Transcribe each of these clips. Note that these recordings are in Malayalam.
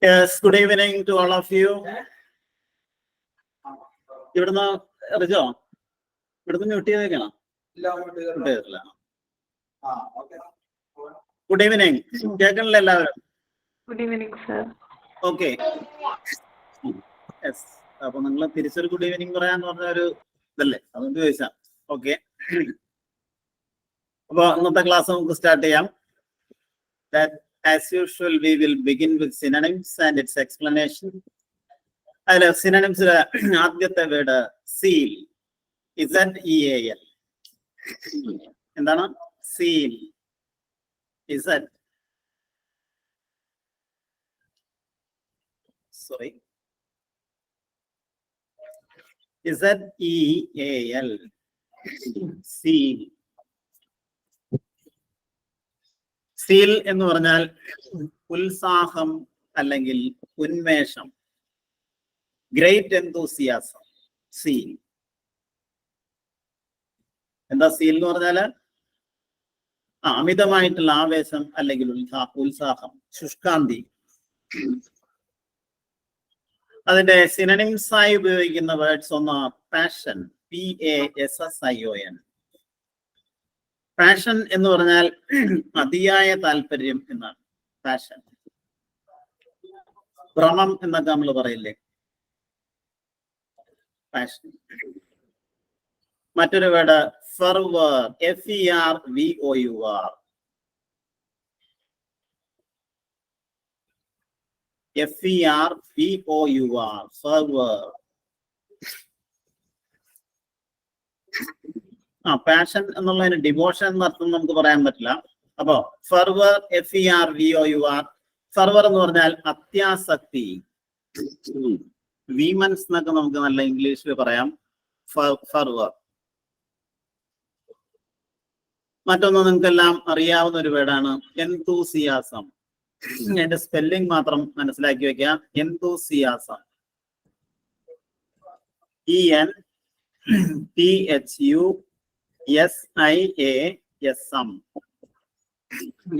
Yes, good evening to all of you. ഇവിടുന്ന് റിജോ ഇവിടുന്ന് മ്യൂട്ട് ചെയ്തേക്കണം. ഗുഡ് ഈവനിങ്, കേൾക്കണില്ല എല്ലാവരും? Good evening sir. Okay, yes. അപ്പൊ നിങ്ങൾ തിരിച്ചൊരു ഗുഡ് ഈവനിങ് പറയാന്ന് പറഞ്ഞ ഒരു ഇതല്ലേ, അതുകൊണ്ട് ചോദിച്ചാ. ഓക്കെ, അപ്പൊ ഇന്നത്തെ ക്ലാസ് നമുക്ക് സ്റ്റാർട്ട് ചെയ്യാം. As usual, we will begin with synonyms and its explanation. അതില് സിനോണിംസിലെ ആദ്യത്തെ വേർഡ് സീൽ, ZEAL. എന്താണ് സീൽ? ZEAL, seal. സീൽ എന്ന് പറഞ്ഞാൽ ഉത്സാഹം അല്ലെങ്കിൽ ഉന്മേഷം, ഗ്രേറ്റ് എന്തൂസിയാസം. സീൽ എന്താ? സീൽ എന്ന് പറഞ്ഞാല് അമിതമായിട്ടുള്ള ആവേശം അല്ലെങ്കിൽ ഉത്സാഹം, ശുഷ്കാന്തി. അതിന്റെ സിനോണിംസ് ആയി ഉപയോഗിക്കുന്ന വേർഡ്സ് ഒന്ന് പാഷൻ, PASSION. പാഷൻ എന്ന് പറഞ്ഞാൽ അതിയായ താല്പര്യം എന്നാണ് പാഷൻ. ഭ്രമം എന്നൊക്കെ നമ്മൾ പറയില്ലേ, പാഷൻ. മറ്റൊരു വേർഡ് ഫെർവർ, FERVOUR. FERVOUR, ഫെർവർ. പാഷൻ എന്നുള്ളതിന് ഡിവോഷൻ എന്നർത്ഥം നമുക്ക് പറയാൻ പറ്റില്ല. അപ്പോ ഫെർവർ, FERVOUR. ഫെർവർ എന്ന് പറഞ്ഞാൽ അത്യാസക്തി, വീമൻസ് എന്നൊക്കെ നമുക്ക് നല്ല ഇംഗ്ലീഷിൽ പറയാം. ഫെർവർ. മറ്റൊന്ന് നിങ്ങൾക്കെല്ലാം അറിയാവുന്ന ഒരു വേർഡാണ് എന്തൂസിയാസം. അതിന്റെ സ്പെല്ലിംഗ് മാത്രം മനസ്സിലാക്കി വെക്കുക. എന്തൂസിയാസം, ENTHUSIASM.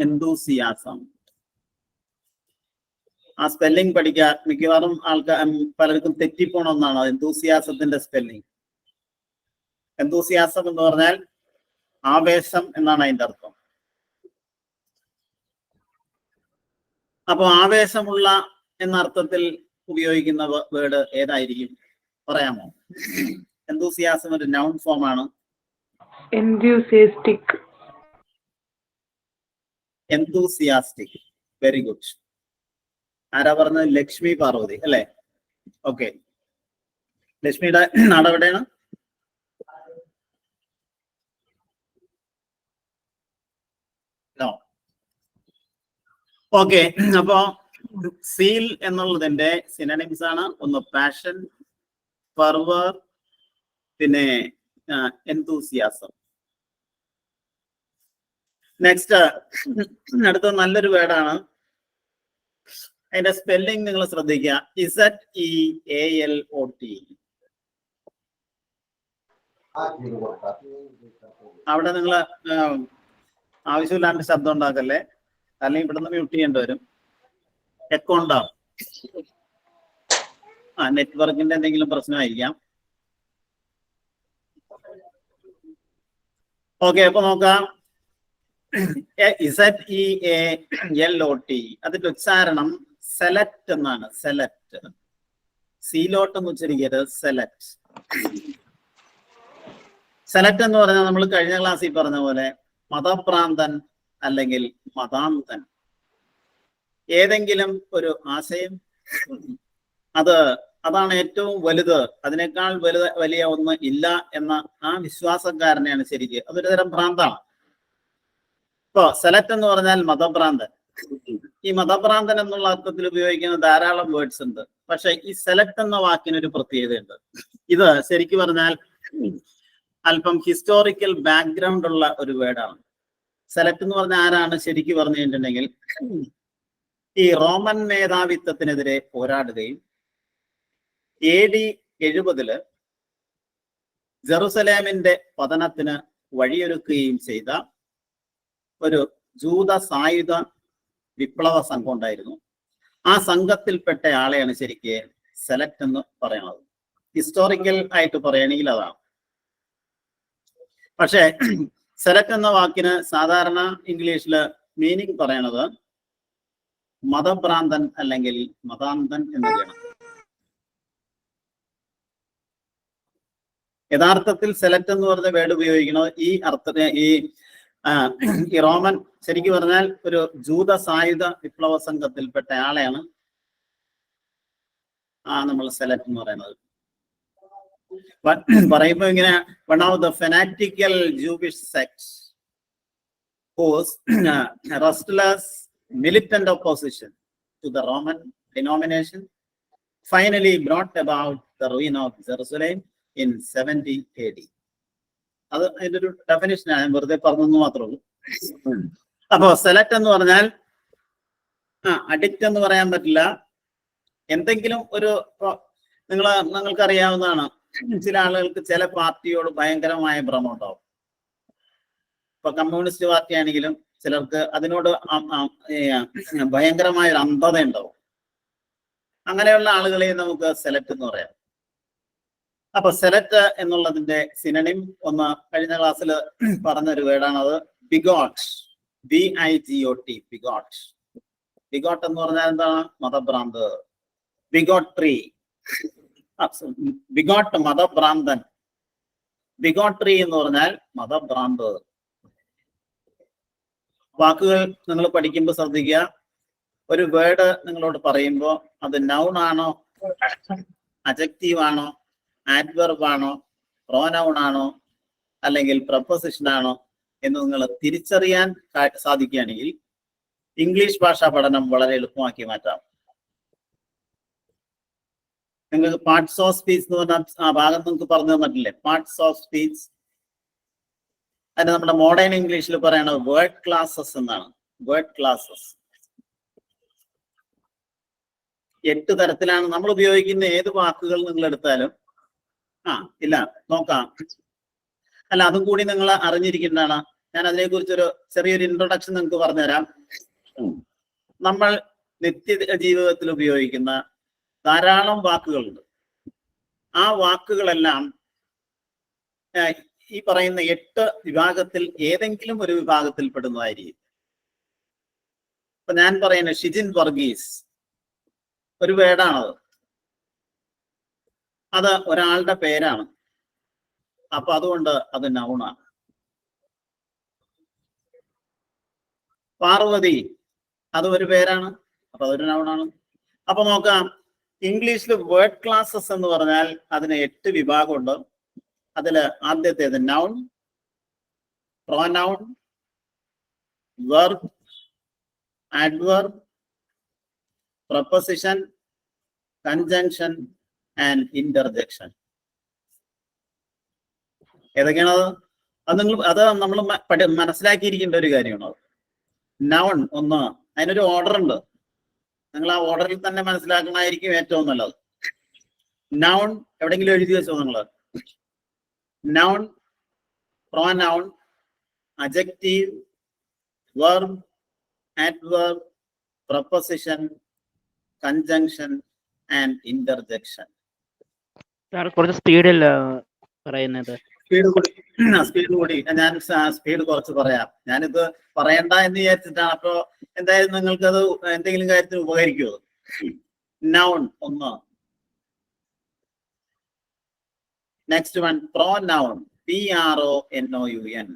എന്തൂസിയാസം. ആ സ്പെല്ലിംഗ് പഠിക്കുക. മിക്കവാറും പലർക്കും തെറ്റിപ്പോണ ഒന്നാണ് എന്തൂസിയാസത്തിന്റെ സ്പെല്ലിംഗ്. എന്തൂസിയാസം എന്ന് പറഞ്ഞാൽ ആവേശം എന്നാണ് അതിന്റെ അർത്ഥം. അപ്പൊ ആവേശമുള്ള എന്ന അർത്ഥത്തിൽ ഉപയോഗിക്കുന്ന വേർഡ് ഏതായിരിക്കും, പറയാമോ? എന്തൂസിയാസം ഒരു നൗൺ ഫോം ആണ്. എന്തൂസിയാസ്റ്റിക്. Very good. ആരാ പറഞ്ഞത്? ലക്ഷ്മി പാർവതി അല്ലെ? ഓക്കെ, ലക്ഷ്മിയുടെ നാട് എവിടെയാണ്? ഓക്കെ, അപ്പോ സീൽ എന്നുള്ളതിന്റെ സിനോണിംസ് ആണ് ഒന്ന് പാഷൻ, ഫെർവർ, പിന്നെ എന്തൂസിയാസം. നെക്സ്റ്റ്, അടുത്ത നല്ലൊരു വേർഡാണ്. അതിന്റെ സ്പെല്ലിംഗ് നിങ്ങൾ ശ്രദ്ധിക്കുക. ZEALOT. അവിടെ നിങ്ങൾ ആവശ്യമില്ലാണ്ട് ശബ്ദം ഉണ്ടാക്കല്ലേ, അല്ലെങ്കിൽ ഇവിടുന്ന് മ്യൂട്ട് ചെയ്യേണ്ടി വരും. എക്കോ ഉണ്ടാവും. നെറ്റ്വർക്കിന്റെ എന്തെങ്കിലും പ്രശ്നമായിരിക്കാം. ഓക്കെ, അപ്പൊ നോക്കാം. ZEALOT. അതിന്റെ ഉച്ചാരണം സെലക്ട് എന്നാണ്. സെലക്ട്, സീലോട്ട് എന്ന് ഉച്ചരിക്കരുത്, സെലക്ട്. സെലക്ട് എന്ന് പറഞ്ഞാൽ നമ്മൾ കഴിഞ്ഞ ക്ലാസ്സിൽ പറഞ്ഞ പോലെ മതഭ്രാന്തൻ അല്ലെങ്കിൽ മതാന്തൻ. ഏതെങ്കിലും ഒരു ആശയം അതാണ് ഏറ്റവും വലുത്, അതിനേക്കാൾ വലിയ ഒന്ന് ഇല്ല എന്ന ആ വിശ്വാസക്കാരനെയാണ് ശരിക്ക്. അതൊരു തരം ഭ്രാന്താണ്. ഇപ്പൊ സെലക്ട് എന്ന് പറഞ്ഞാൽ മതഭ്രാന്തൻ. ഈ മതഭ്രാന്തൻ എന്നുള്ള അർത്ഥത്തിൽ ഉപയോഗിക്കുന്ന ധാരാളം വേർഡ്സ് ഉണ്ട്. പക്ഷെ ഈ സെലക്ട് എന്ന വാക്കിനൊരു പ്രത്യേകതയുണ്ട്. ഇത് ശരിക്കും പറഞ്ഞാൽ അല്പം ഹിസ്റ്റോറിക്കൽ ബാക്ക്ഗ്രൗണ്ട് ഉള്ള ഒരു വേർഡാണ്. സെലക്ട് എന്ന് പറഞ്ഞാൽ ആരാണ് ശരിക്കും പറഞ്ഞു കഴിഞ്ഞിട്ടുണ്ടെങ്കിൽ, ഈ റോമൻ മേധാവിത്വത്തിനെതിരെ പോരാടുകയും AD 70 ജെറുസലേമിന്റെ പതനത്തിന് വഴിയൊരുക്കുകയും ചെയ്ത ഒരു ജൂത സായുധ വിപ്ലവ സംഘം ഉണ്ടായിരുന്നു. ആ സംഘത്തിൽപ്പെട്ട ആളെയാണ് ശരിക്ക് സെലക്ട് എന്ന് പറയുന്നത്. ഹിസ്റ്റോറിക്കൽ ആയിട്ട് പറയുകയാണെങ്കിൽ അതാണ്. പക്ഷേ സെലക്ട് എന്ന വാക്കിന് സാധാരണ ഇംഗ്ലീഷില് മീനിങ് പറയണത് മതഭ്രാന്തൻ അല്ലെങ്കിൽ മതാന്തൻ എന്നൊക്കെയാണ്. യഥാർത്ഥത്തിൽ സെലക്ട് എന്ന് പറഞ്ഞ വേർഡ് ഉപയോഗിക്കുന്നത് ഈ അർത്ഥത്തിന് ഈ റോമൻ, ശരിക്കും പറഞ്ഞാൽ ഒരു ജൂത സായുധ വിപ്ലവ സംഘത്തിൽപ്പെട്ട ആളെയാണ് നമ്മൾ സെലക്ട് എന്ന് പറയുന്നത്. പറയുമ്പോ ഇങ്ങനെ one of the fanatical Jewish sects whose restless militant opposition to the Roman denomination finally brought about the ruin of Jerusalem in 70 AD. അത് അതിന്റെ ഒരു ഡെഫിനിഷനാണ്, ഞാൻ വെറുതെ പറഞ്ഞെന്ന് മാത്രമേ ഉള്ളൂ. അപ്പോ സെലക്ട് എന്ന് പറഞ്ഞാൽ അഡിക്റ്റ് എന്ന് പറയാൻ പറ്റില്ല. എന്തെങ്കിലും ഒരു നിങ്ങൾക്ക് അറിയാവുന്നതാണ്, ചില ആളുകൾക്ക് ചില പാർട്ടിയോട് ഭയങ്കരമായ ഭ്രമം ഉണ്ടാവും. ഇപ്പൊ കമ്മ്യൂണിസ്റ്റ് പാർട്ടി ആണെങ്കിലും ചിലർക്ക് അതിനോട് ഭയങ്കരമായ ഒരു അന്ധത ഉണ്ടാവും. അങ്ങനെയുള്ള ആളുകളെ നമുക്ക് സെലക്ട് എന്ന് പറയാം. അപ്പൊ സെലക്ട് എന്നുള്ളതിന്റെ സിനണിം ഒന്ന് കഴിഞ്ഞ ക്ലാസ്സിൽ പറഞ്ഞൊരു വേർഡാണ് അത് ബിഗോട്ട്. BIGOT, bigot. ബിഗോട്ട് എന്ന് പറഞ്ഞാൽ എന്താണ്? മതഭ്രാന്ത്. ബിഗോട്രി, ബിഗോട്ട് മതഭ്രാന്തൻ. ബിഗോട്രി എന്ന് പറഞ്ഞാൽ മതഭ്രാന്ത്. വാക്കുകൾ നിങ്ങൾ പഠിക്കുമ്പോൾ ശ്രദ്ധിക്കുക. ഒരു വേർഡ് നിങ്ങളോട് പറയുമ്പോൾ അത് നൗൺ ആണോ, അജക്റ്റീവ് ആണോ, ആഡ്വർബ് ആണോ, പ്രോനൗൺ ആണോ, അല്ലെങ്കിൽ പ്രപ്പോസിഷൻ ആണോ എന്ന് നിങ്ങൾ തിരിച്ചറിയാൻ സാധിക്കുകയാണെങ്കിൽ ഇംഗ്ലീഷ് ഭാഷാ പഠനം വളരെ എളുപ്പമാക്കി മാറ്റാം. നിങ്ങൾക്ക് പാർട്സ് ഓഫ് സ്പീച്ച് എന്ന് പറഞ്ഞ ആ ഭാഗം നിങ്ങൾക്ക് പറഞ്ഞു തന്നിട്ടില്ലേ? പാർട്സ് ഓഫ് സ്പീച്ച്, അതിന് നമ്മുടെ മോഡേൺ ഇംഗ്ലീഷിൽ പറയണത് വേർഡ് ക്ലാസസ് എന്നാണ്. വേർഡ് ക്ലാസസ് 8 തരത്തിലാണ് നമ്മൾ ഉപയോഗിക്കുന്ന. ഏത് വാക്കുകൾ നിങ്ങൾ എടുത്താലും ഇല്ല നോക്കാം. അല്ല, അതും കൂടി നിങ്ങൾ അറിഞ്ഞിരിക്കുന്നതാണ്. ഞാൻ അതിനെക്കുറിച്ചൊരു ചെറിയൊരു ഇൻട്രൊഡക്ഷൻ നിങ്ങൾക്ക് പറഞ്ഞുതരാം. നമ്മൾ നിത്യ ജീവിതത്തിൽ ഉപയോഗിക്കുന്ന ധാരാളം വാക്കുകളുണ്ട്. ആ വാക്കുകളെല്ലാം ഈ പറയുന്ന 8 വിഭാഗത്തിൽ ഏതെങ്കിലും ഒരു വിഭാഗത്തിൽ പെടുന്നതായിരിക്കും. ഇപ്പൊ ഞാൻ പറയുന്ന ഷിജിൻ വർഗീസ് ഒരു വേർഡാണത്. അത് ഒരാളുടെ പേരാണ്. അപ്പൊ അതുകൊണ്ട് അത് നൗണാണ്. പാർവതി അത് ഒരു പേരാണ്, അപ്പൊ അതൊരു നൗണാണ്. അപ്പൊ നോക്കാം, ഇംഗ്ലീഷിൽ വേർഡ് ക്ലാസസ് എന്ന് പറഞ്ഞാൽ അതിന് 8 വിഭാഗമുണ്ട്. അതില് ആദ്യത്തേത് noun, pronoun, verb, adverb, preposition, conjunction and interjection. ഏതൊക്കെയാണത്? അത് നമ്മൾ മനസ്സിലാക്കിയിരിക്കേണ്ട ഒരു കാര്യമാണ്. നൗൺ ഒന്ന്, അതിനൊരു ഓർഡർ ഉണ്ട്. നിങ്ങൾ ആ ഓർഡറിൽ തന്നെ മനസ്സിലാക്കണമായിരിക്കും ഏറ്റവും നല്ലത്. നൗൺ എവിടെയെങ്കിലും എഴുതി വെച്ചോ നിങ്ങൾ. Noun, pronoun, adjective, verb, adverb, preposition, conjunction and interjection. കുറച്ച് സ്പീഡിൽ പറയുന്നത്. സ്പീഡ് കൂടി ഞാൻ സ്പീഡ് കുറച്ച് പറയാം. ഞാനിത് പറയണ്ട എന്ന് വിചാരിച്ചിട്ടാണ്. അപ്പൊ എന്തായാലും നിങ്ങൾക്കത് എന്തെങ്കിലും കാര്യത്തിൽ ഉപകരിക്കുമോ? നൗൺ ഒന്ന്. Next one pronoun, PRONOUN.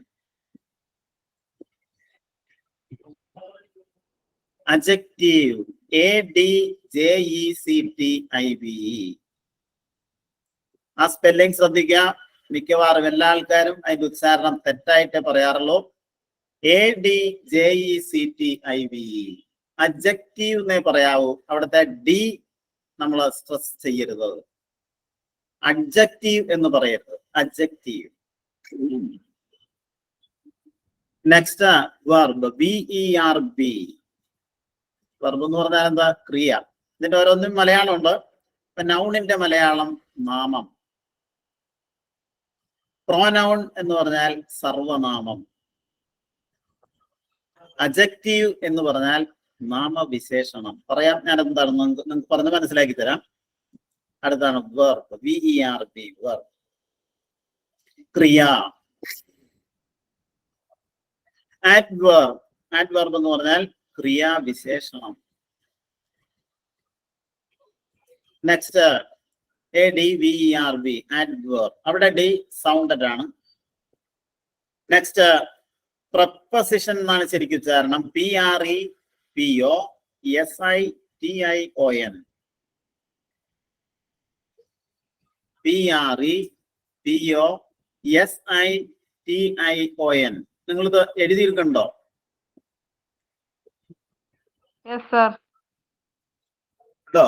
Adjective, ADJECTIVE. ആ സ്പെല്ലിംഗ് ശ്രദ്ധിക്കുക. മിക്കവാറും എല്ലാ ആൾക്കാരും അതിന്റെ ഉച്ചാരണം തെറ്റായിട്ടേ പറയാറുള്ളൂ. ADJECTIVE. അഡ്ജക്റ്റീവ് എന്നേ പറയാവൂ. അവിടുത്തെ ഡി നമ്മൾ സ്ട്രെസ് ചെയ്യരുത്. അഡ്ജക്റ്റീവ് എന്ന് പറയരുത്, adjective. Next verb, VERB. Verb എന്ന് പറഞ്ഞാൽ എന്താ? ക്രിയ. ഇതിന്റെ ഓരോന്നും മലയാളം ഉണ്ട്. ഇപ്പൊ നൗണിന്റെ മലയാളം നാമം. പ്രോനൗൺ എന്ന് പറഞ്ഞാൽ സർവനാമം. അജക്റ്റീവ് എന്ന് പറഞ്ഞാൽ നാമവിശേഷണം. പറയാം ഞാൻ എന്താണെന്ന് നിങ്ങൾക്ക് പറഞ്ഞ് മനസ്സിലാക്കി തരാം. അടുത്താണ് വെർബ്, VERB, വെർബ്. ക്രിയ. ആഡ്വർബ്, ആഡ്വർബ് എന്ന് പറഞ്ഞാൽ ക്രിയാവിശേഷണം. Next ADVERB, adverb. അവിടെ ഡി സൗണ്ടഡ് ആണ്. നെക്സ്റ്റ് പ്രപ്പസിഷൻ എന്നാണ് ശരിക്കും ഉച്ചാരണം. PREPOSITION, PREPOSITION. നിങ്ങളിത് എഴുതിയിരിക്കണ്ടോ? കേട്ടോ?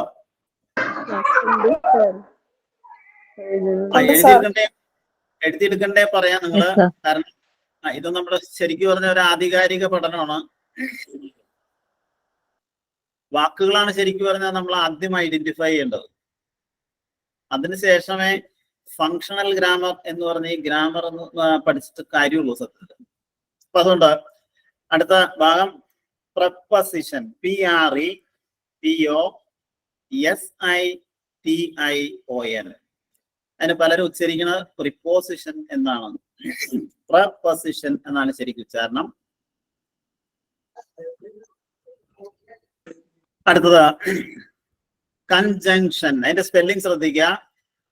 എഴുതിയെടുക്കണ്ടേ പറയാം നിങ്ങള്. കാരണം ഇത് നമ്മള് ശരിക്കും പറഞ്ഞ ഒരു ആധികാരിക പഠനമാണ്. വാക്കുകളാണ് ശരിക്കും പറഞ്ഞാൽ നമ്മൾ ആദ്യം ഐഡന്റിഫൈ ചെയ്യേണ്ടത്. അതിനുശേഷമേ ഫങ്ഷണൽ ഗ്രാമർ എന്ന് പറഞ്ഞ ഈ ഗ്രാമർ എന്ന് പഠിച്ചിട്ട് കാര്യമുള്ളൂ സത്യത്തിൽ. അപ്പൊ അതുകൊണ്ട് അടുത്ത ഭാഗം പ്രപ്പസിഷൻ, PREPOSITION. അതിന് പലരും ഉച്ചരിക്കുന്നത് പ്രിപ്പോസിഷൻ എന്നാണ്. പ്രപ്പസിഷൻ എന്നാണ് ശരിക്കും ഉച്ചാരണം. അടുത്തത് കൺജങ്ഷൻ. അതിന്റെ സ്പെല്ലിംഗ് ശ്രദ്ധിക്കുക.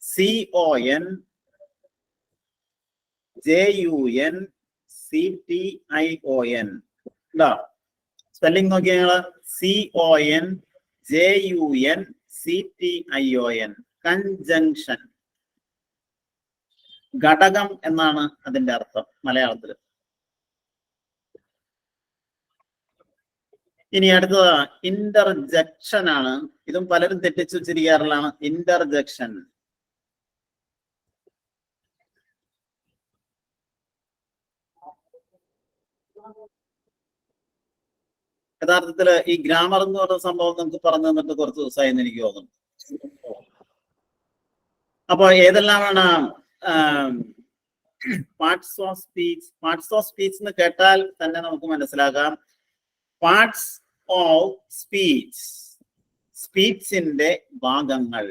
CONJUNCTION. സ്പെല്ലിംഗ് നോക്കിയാൽ നിങ്ങള് CONJUNCTION. കൺജങ്ഷൻ. ഘടകം എന്നാണ് അതിന്റെ അർത്ഥം മലയാളത്തിൽ. ഇനി അടുത്തത് ഇന്റർജെക്ഷൻ ആണ്. ഇതും പലരും തെറ്റിച്ചു വെച്ചിരിക്കാറുള്ളതാണ്. ഇന്റർജെക്ഷൻ. യഥാർത്ഥത്തില് ഈ ഗ്രാമർ എന്ന് പറയുന്ന സംഭവം നമുക്ക് പറഞ്ഞു തന്നിട്ട് കുറച്ച് ദിവസമായി എന്ന് എനിക്ക് തോന്നുന്നു. അപ്പൊ ഏതെല്ലാമാണ് parts of speech? Parts of speech എന്ന് കേട്ടാൽ തന്നെ നമുക്ക് മനസ്സിലാക്കാം. പാർട്സ് ഓഫ് സ്പീച്ച്, സ്പീച്ചിന്റെ ഭാഗങ്ങൾ.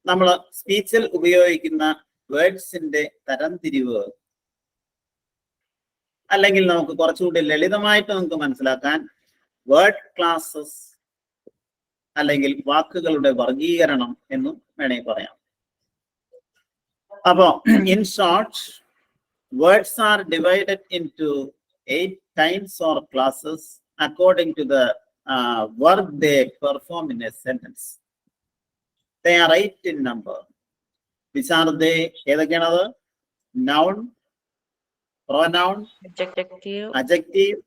നമ്മൾ സ്പീച്ചിൽ ഉപയോഗിക്കുന്ന വേർഡ്സിന്റെ തരംതിരിവ്, അല്ലെങ്കിൽ നമുക്ക് കുറച്ചുകൂടി ലളിതമായിട്ട് നമുക്ക് മനസ്സിലാക്കാൻ വേർഡ് ക്ലാസസ് അല്ലെങ്കിൽ വാക്കുകളുടെ വർഗീകരണം എന്നും വേണമെങ്കിൽ പറയാം. അപ്പോ in short, words are divided into 8 kinds or classes according to the work they perform in a sentence. They are 8 in number. Which are they? ഏതൊക്കെയാണത്? Noun, pronoun, adjective,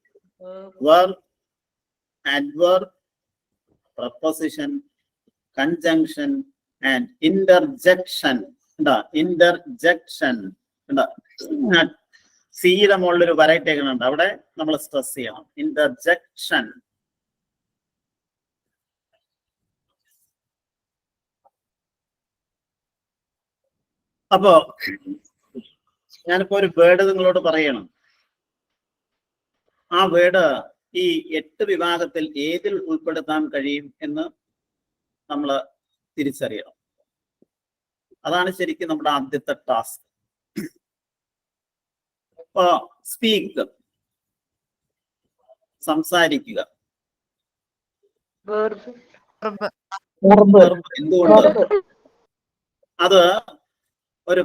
verb, adverb, preposition, conjunction and interjection. Interjection. സിയുടെ മുകളിൽ ഒരു വരയിട്ടേക്കുന്നുണ്ട്, അവിടെ നമ്മൾ സ്ട്രെസ് ചെയ്യണം. ഇന്റർജെക്ഷൻ. അപ്പോ ഞാനിപ്പോ ഒരു വേർഡ് നിങ്ങളോട് പറയണം. ആ വേർഡ് ഈ 8 വിഭാഗത്തിൽ ഏതിൽ ഉൾപ്പെടുത്താൻ കഴിയും എന്ന് നമ്മൾ തിരിച്ചറിയണം. അതാണ് ശരിക്കും നമ്മുടെ ആദ്യത്തെ ടാസ്ക്. സ്പീക്ക്, സംസാരിക്കുക. എന്തുകൊണ്ട്? അത് ഒരു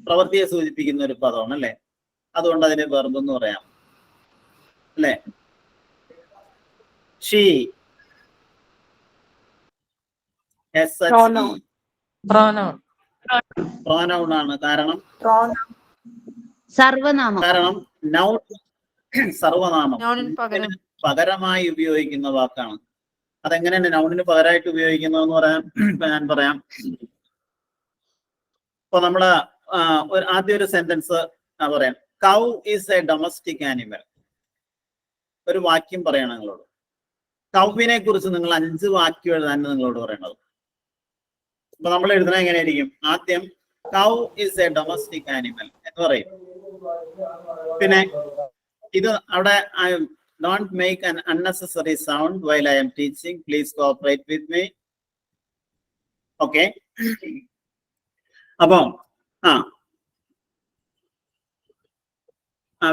പ്രവൃത്തിയെ സൂചിപ്പിക്കുന്ന ഒരു പദമാണ് അല്ലെ. അതുകൊണ്ട് അതിന് വെർബ് എന്ന് പറയാം അല്ലെ. ഷീ, പ്രോനൗൺ ആണ്. കാരണം കാരണം നൗൺ സർവനാമം പകരമായി ഉപയോഗിക്കുന്ന വാക്കാണ്. അതെങ്ങനെയാണ് നൗണിന് പകരമായിട്ട് ഉപയോഗിക്കുന്നതെന്ന് ഞാൻ പറയാം. ഇപ്പൊ നമ്മള് ആദ്യം ഒരു സെന്റൻസ് പറയാം. കൗ ഈസ് എ ഡൊമസ്റ്റിക് ആനിമൽ. ഒരു വാക്യം പറയണം നിങ്ങളോട്. കൗവിനെ കുറിച്ച് നിങ്ങൾ 5 വാക്യം എഴുതാൻ നിങ്ങളോട് പറയണത്. അപ്പൊ നമ്മൾ എഴുതണ എങ്ങനെയായിരിക്കും? ആദ്യം cow is a domestic animal എന്ന് പറയും. പിന്നെ ഇത് അവിടെ don't make an unnecessary sound while I am teaching, please cooperate with me. Okay, അപ്പം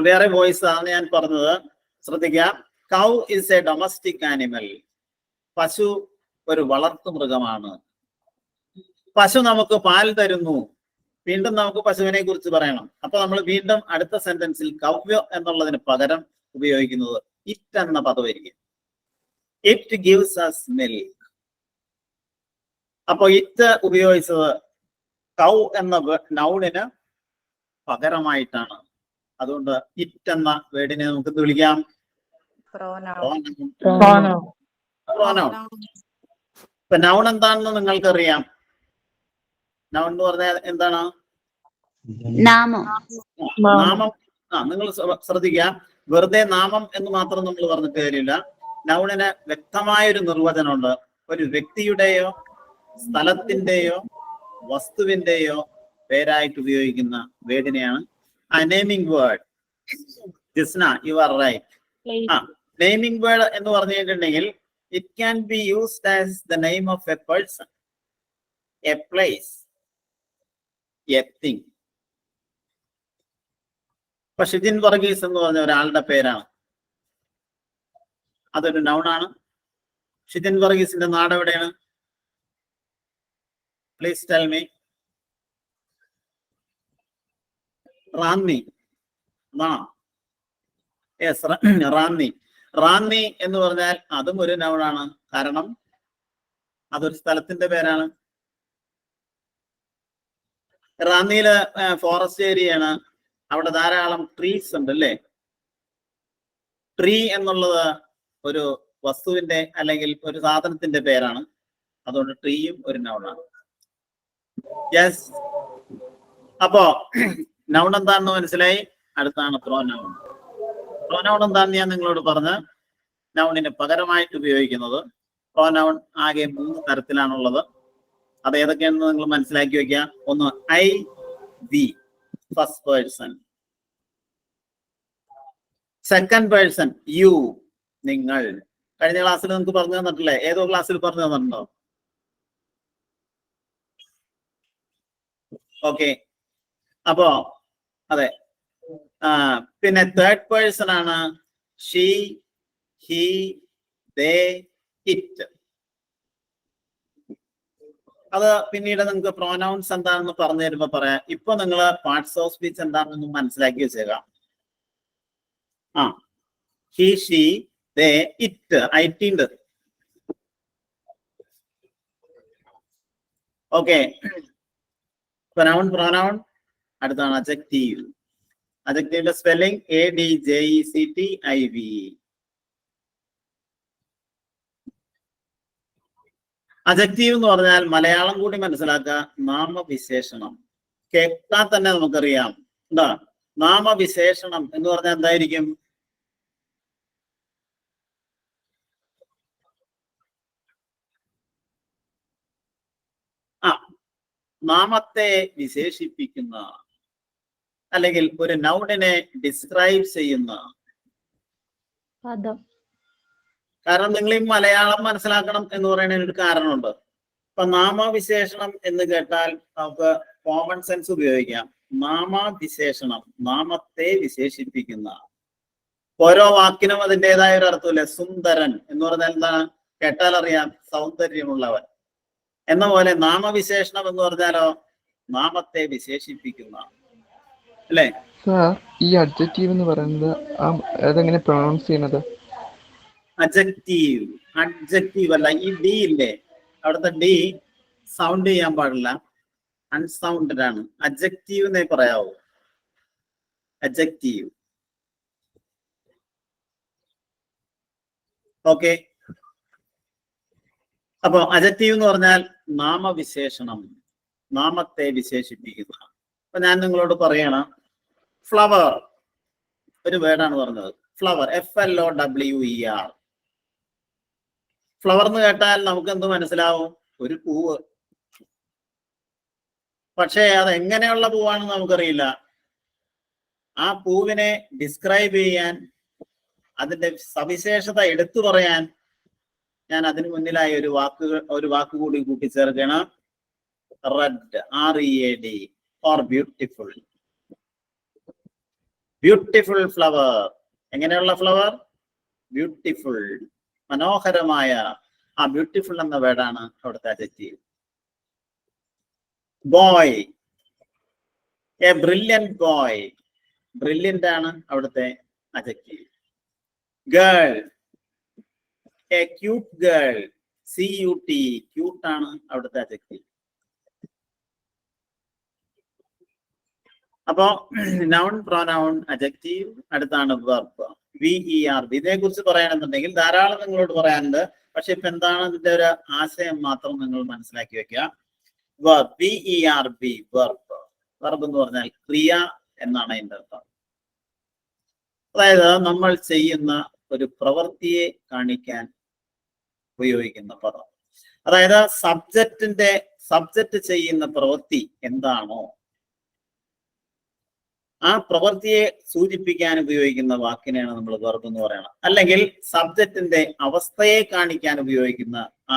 വേറെ വോയിസ് ആണ് ഞാൻ പറഞ്ഞത്, ശ്രദ്ധിക്കുക. Cow is a domestic animal. പശു ഒരു വളർത്തു മൃഗമാണ്. പശു നമുക്ക് പാൽ തരുന്നു. വീണ്ടും നമുക്ക് പശുവിനെ കുറിച്ച് പറയണം. അപ്പൊ നമ്മൾ വീണ്ടും അടുത്ത സെന്റൻസിൽ കവ്യ എന്നുള്ളതിന് പകരം ഉപയോഗിക്കുന്നത് ഇറ്റ് എന്ന പദമായിരിക്കും. It gives us milk. അപ്പൊ ഇറ്റ് ഉപയോഗിച്ചത് കൗ എന്ന നൗണിന് പകരമായിട്ടാണ്. അതുകൊണ്ട് ഇറ്റ് എന്ന വേർഡിനെ നമുക്ക് വിളിക്കാം പ്രോനൗൺ. ഇപ്പൊ നൗൺ എന്താണെന്ന് നിങ്ങൾക്കറിയാം. നൗൺ എന്ന് പറഞ്ഞാൽ എന്താണ്? നാമം. നിങ്ങൾ ശ്രദ്ധിക്കുക, വെറുതെ നാമം എന്ന് മാത്രം നമ്മൾ പറഞ്ഞിട്ട് കാര്യമില്ല. നൗണിന് വ്യക്തമായൊരു നിർവചനമുണ്ട്. ഒരു വ്യക്തിയുടെയോ സ്ഥലത്തിന്റെയോ വസ്തുവിന്റെയോ പേരായിട്ട് ഉപയോഗിക്കുന്ന വേർഡിനെയാണ് naming word. Jisna, you are right. Naming word എന്ന് പറഞ്ഞു കഴിഞ്ഞിട്ടുണ്ടെങ്കിൽ it can be used as the name of a person, a place, a thing. ഇപ്പൊ ഷിജിൻ വർഗീസ് എന്ന് പറഞ്ഞ ഒരാളുടെ പേരാണ്, അതൊരു നൗണാണ്. ഷിജിൻ വർഗീസിന്റെ നാട് എവിടെയാണ്? Please tell me. റാന്നി എന്നാണോ? യെസ്, റാന്നി. റാന്നി എന്ന് പറഞ്ഞാൽ അതും ഒരു നൗണാണ്. കാരണം അതൊരു സ്ഥലത്തിന്റെ പേരാണ്. റാന്നിയില് ഫോറസ്റ്റ് ഏരിയയാണ്. അവിടെ ധാരാളം ട്രീസ് ഉണ്ട് അല്ലേ? ട്രീ എന്നുള്ളത് ഒരു വസ്തുവിന്റെ അല്ലെങ്കിൽ ഒരു സാധനത്തിന്റെ പേരാണ്. അതുകൊണ്ട് ട്രീയും ഒരു നൗണാണ്. യെസ്, അപ്പോ നൗൺ എന്താണെന്ന് മനസ്സിലായി. അടുത്താണ് പ്രോനൗൺ. പ്രോനൗൺ എന്താണെന്ന് ഞാൻ നിങ്ങളോട് പറഞ്ഞ്, നൗണിന് പകരമായിട്ട് ഉപയോഗിക്കുന്നത്. പ്രോനൗൺ ആകെ 3 തരത്തിലാണുള്ളത്. അത് ഏതൊക്കെയാണെന്ന് നിങ്ങൾ മനസ്സിലാക്കി വെക്കുക. ഒന്ന് I, we, first person. Second person you, നിങ്ങൾ. കഴിഞ്ഞ ക്ലാസ്സിൽ നിങ്ങൾക്ക് പറഞ്ഞു തന്നിട്ടില്ലേ? ഏതോ ക്ലാസ്സിൽ പറഞ്ഞു തന്നിട്ടുണ്ടോ? ഓക്കെ, അപ്പോ അതെ. പിന്നെ തേർഡ് പേഴ്സൺ ആണ് ഷീ, ഹി, ദേ, ഇറ്റ്. അത് പിന്നീട് നിങ്ങൾക്ക് പ്രോനൗൺസ് എന്താണെന്ന് പറഞ്ഞു തരുമ്പോ പറയാം. ഇപ്പൊ നിങ്ങൾ പാർട്സ് ഓഫ് സ്പീച്ച് എന്താണെന്ന് മനസ്സിലാക്കി വെച്ചേക്കാം. ഹി, ഷീ, ദേ, ഇറ്റ്, ഐറ്റ് ഉണ്ട്. Okay, pronoun. അടുത്താണ് അഡ്ജക്റ്റീവ്. അഡ്ജക്റ്റീവിന്റെ സ്പെല്ലിംഗ് ADJECTIV. അഡ്ജക്റ്റീവ് എന്ന് പറഞ്ഞാൽ മലയാളം കൂടി മനസ്സിലാക്കുക, നാമവിശേഷണം. കേട്ടാൽ തന്നെ നമുക്കറിയാം എന്താ നാമവിശേഷണം എന്ന് പറഞ്ഞാൽ എന്തായിരിക്കും? നാമത്തെ വിശേഷിപ്പിക്കുന്ന അല്ലെങ്കിൽ ഒരു നൗണിനെ ഡിസ്ക്രൈബ് ചെയ്യുന്ന പദം. കാരണം നിങ്ങൾ ഈ മലയാളം മനസ്സിലാക്കണം എന്ന് പറയുന്നതിന് ഒരു കാരണമുണ്ട്. ഇപ്പൊ നാമവിശേഷണം എന്ന് കേട്ടാൽ നമുക്ക് കോമൺ സെൻസ് ഉപയോഗിക്കാം. നാമവിശേഷണം, നാമത്തെ വിശേഷിപ്പിക്കുന്ന. ഓരോ വാക്കിനും അതിൻ്റെതായ ഒരു അർത്ഥമില്ല. സുന്ദരൻ എന്ന് പറഞ്ഞാൽ എന്താണ്? കേട്ടാൽ അറിയാം, സൗന്ദര്യമുള്ളവൻ. എന്ന പോലെ നാമവിശേഷണം എന്ന് പറഞ്ഞാലോ, നാമത്തെ വിശേഷിപ്പിക്കുന്ന, അല്ലേ? ഈ അഡ്ജക്റ്റീവ് എന്ന് പറയുന്നത് അതെങ്ങനെ പ്രൊനൗൺസ് ചെയ്യുന്നത്? അഡ്ജക്റ്റീവ്, അഡ്ജക്റ്റീവ് അല്ല. ഈ ഡി ഇല്ലേ, അവിടുത്തെ ഡി സൗണ്ട് ചെയ്യാൻ പാടില്ല, അൺസൗണ്ടഡ് ആണ്. അഡ്ജക്റ്റീവ് എന്നേ പറയാവൂ. അഡ്ജക്റ്റീവ്. ഓക്കെ, അപ്പൊ അഡ്ജക്റ്റീവ് എന്ന് പറഞ്ഞാൽ നാമവിശേഷണം, നാമത്തെ വിശേഷിപ്പിക്കുന്ന. അപ്പൊ ഞാൻ നിങ്ങളോട് പറയണം, ഫ്ലവർ ഒരു വേർഡാണ് പറഞ്ഞത്. Flower, FLOWER. ഫ്ലവർ എന്ന് കേട്ടാൽ നമുക്ക് എന്ത് മനസ്സിലാവും? ഒരു പൂവ്. പക്ഷേ അത് എങ്ങനെയുള്ള പൂവാണെന്ന് നമുക്കറിയില്ല. ആ പൂവിനെ ഡിസ്ക്രൈബ് ചെയ്യാൻ, അതിന്റെ സവിശേഷത എടുത്തു പറയാൻ ഞാൻ അതിനു മുന്നിലായി ഒരു വാക്ക് കൂടി കൂട്ടിച്ചേർക്കണം. Red, RED, or beautiful. Beautiful flower. എങ്ങനെയുള്ള ഫ്ലവർ? ബ്യൂട്ടിഫുൾ, മനോഹരമായ. ആ ബ്യൂട്ടിഫുൾ എന്ന വേർഡാണ് അവിടുത്തെ adjective. Boy, a brilliant boy. Brilliant ആണ് അവിടുത്തെ adjective. Girl, a cute girl. CUT, cute ആണ് അവിടുത്തെ അഡ്ജക്റ്റീവ്. അപ്പോ നൗൺ, പ്രൊനൗൺ, അഡ്ജക്റ്റീവ്. അടുത്താണ് വെർബ്, VERB. ഇതിനെ കുറിച്ച് പറയാനെന്നുണ്ടെങ്കിൽ ധാരാളം നിങ്ങളോട് പറയാനുണ്ട്. പക്ഷെ ഇപ്പൊ എന്താണ് ഇതിന്റെ ഒരു ആശയം മാത്രം നിങ്ങൾ മനസ്സിലാക്കി വെക്കുക. Verb, VERB, verb. വെർബ് എന്ന് പറഞ്ഞാൽ ക്രിയ എന്നാണ് അതിന്റെ അർത്ഥം. അതായത് നമ്മൾ ചെയ്യുന്ന ഒരു പ്രവൃത്തിയെ കാണിക്കാൻ ഉപയോഗിക്കുന്ന പദം. അതായത് സബ്ജക്റ്റ് ചെയ്യുന്ന പ്രവൃത്തി എന്താണോ ആ പ്രവൃത്തിയെ സൂചിപ്പിക്കാൻ ഉപയോഗിക്കുന്ന വാക്കിനെയാണ് നമ്മൾ വെർബ് എന്ന് പറയുന്നത്. അല്ലെങ്കിൽ സബ്ജക്റ്റിന്റെ അവസ്ഥയെ കാണിക്കാൻ ഉപയോഗിക്കുന്ന ആ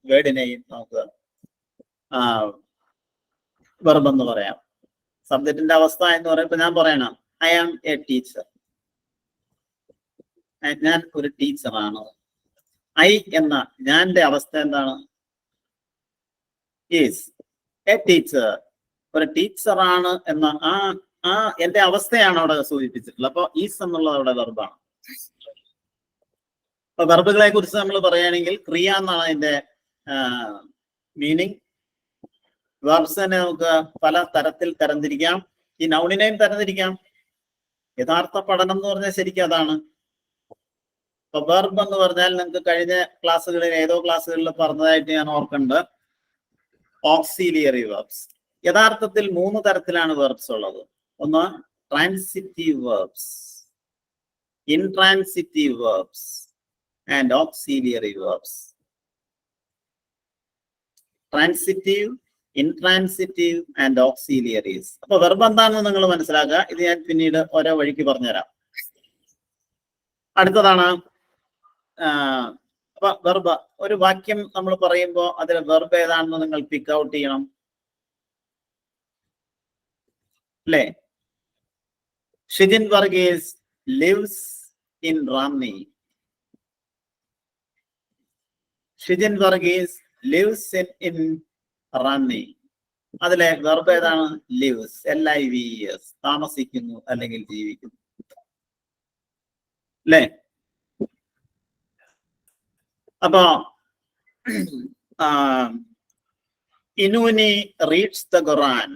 വേർഡിനെയും നമുക്ക് വെർബ് എന്ന് പറയാം. സബ്ജക്റ്റിന്റെ അവസ്ഥ എന്ന് പറയുമ്പോൾ ഞാൻ പറയണം, I am a teacher. ഞാൻ ഒരു ടീച്ചറാണ്. I എന്ന ഞാന്റെ അവസ്ഥ എന്താണ്? Is A teacher. ഒരു ടീച്ചറാണ് എന്ന ആ എന്റെ അവസ്ഥയാണ് അവിടെ സൂചിപ്പിച്ചിട്ടുള്ളത്. അപ്പൊ ഈസ് എന്നുള്ളത് അവിടെ വെർബാണ്. അപ്പൊ വെർബുകളെ കുറിച്ച് നമ്മൾ പറയുകയാണെങ്കിൽ ക്രിയ എന്നാണ് അതിന്റെ മീനിങ്. വെർബ്സിനെ നമുക്ക് പല തരത്തിൽ തരംതിരിക്കാം. ഈ നൗണിനെയും തരംതിരിക്കാം. യഥാർത്ഥ പഠനം എന്ന് പറഞ്ഞാൽ ശരിക്കും അതാണ്. അപ്പൊ വെർബ് എന്ന് പറഞ്ഞാൽ നിങ്ങൾക്ക് കഴിഞ്ഞ ക്ലാസ്സുകളിൽ ഏതോ ക്ലാസ്സുകളിൽ പറഞ്ഞതായിട്ട് ഞാൻ ഓർക്കുന്നുണ്ട്, ഓക്സിലിയറി വെർബ്സ്. യഥാർത്ഥത്തിൽ 3 തരത്തിലാണ് വെർബ്സ് ഉള്ളത്. ഒന്ന് transitive verbs, intransitive verbs and auxiliary verbs. Transitive, intransitive and auxiliaries. അപ്പൊ വെർബ് എന്താണെന്ന് നിങ്ങൾ മനസ്സിലാക്കുക. ഇത് ഞാൻ പിന്നീട് ഓരോ വഴിക്ക് പറഞ്ഞുതരാം. അടുത്തതാണ് അപ്പൊ വെർബ്. ഒരു വാക്യം നമ്മൾ പറയുമ്പോൾ അതിൽ വെർബ് ഏതാണെന്ന് നിങ്ങൾ പിക്ക് ഔട്ട് ചെയ്യണം, അല്ലേ? Shijin Varghese lives in Ranni. Shijin Varghese lives in Ranni. അതിലെ വെർബ് ഏതാണ്? lives, LIVES, താമസിക്കുന്നു അല്ലെങ്കിൽ ജീവിക്കുന്നു, അല്ലേ? അപ്പൊ Inuni reads the Quran.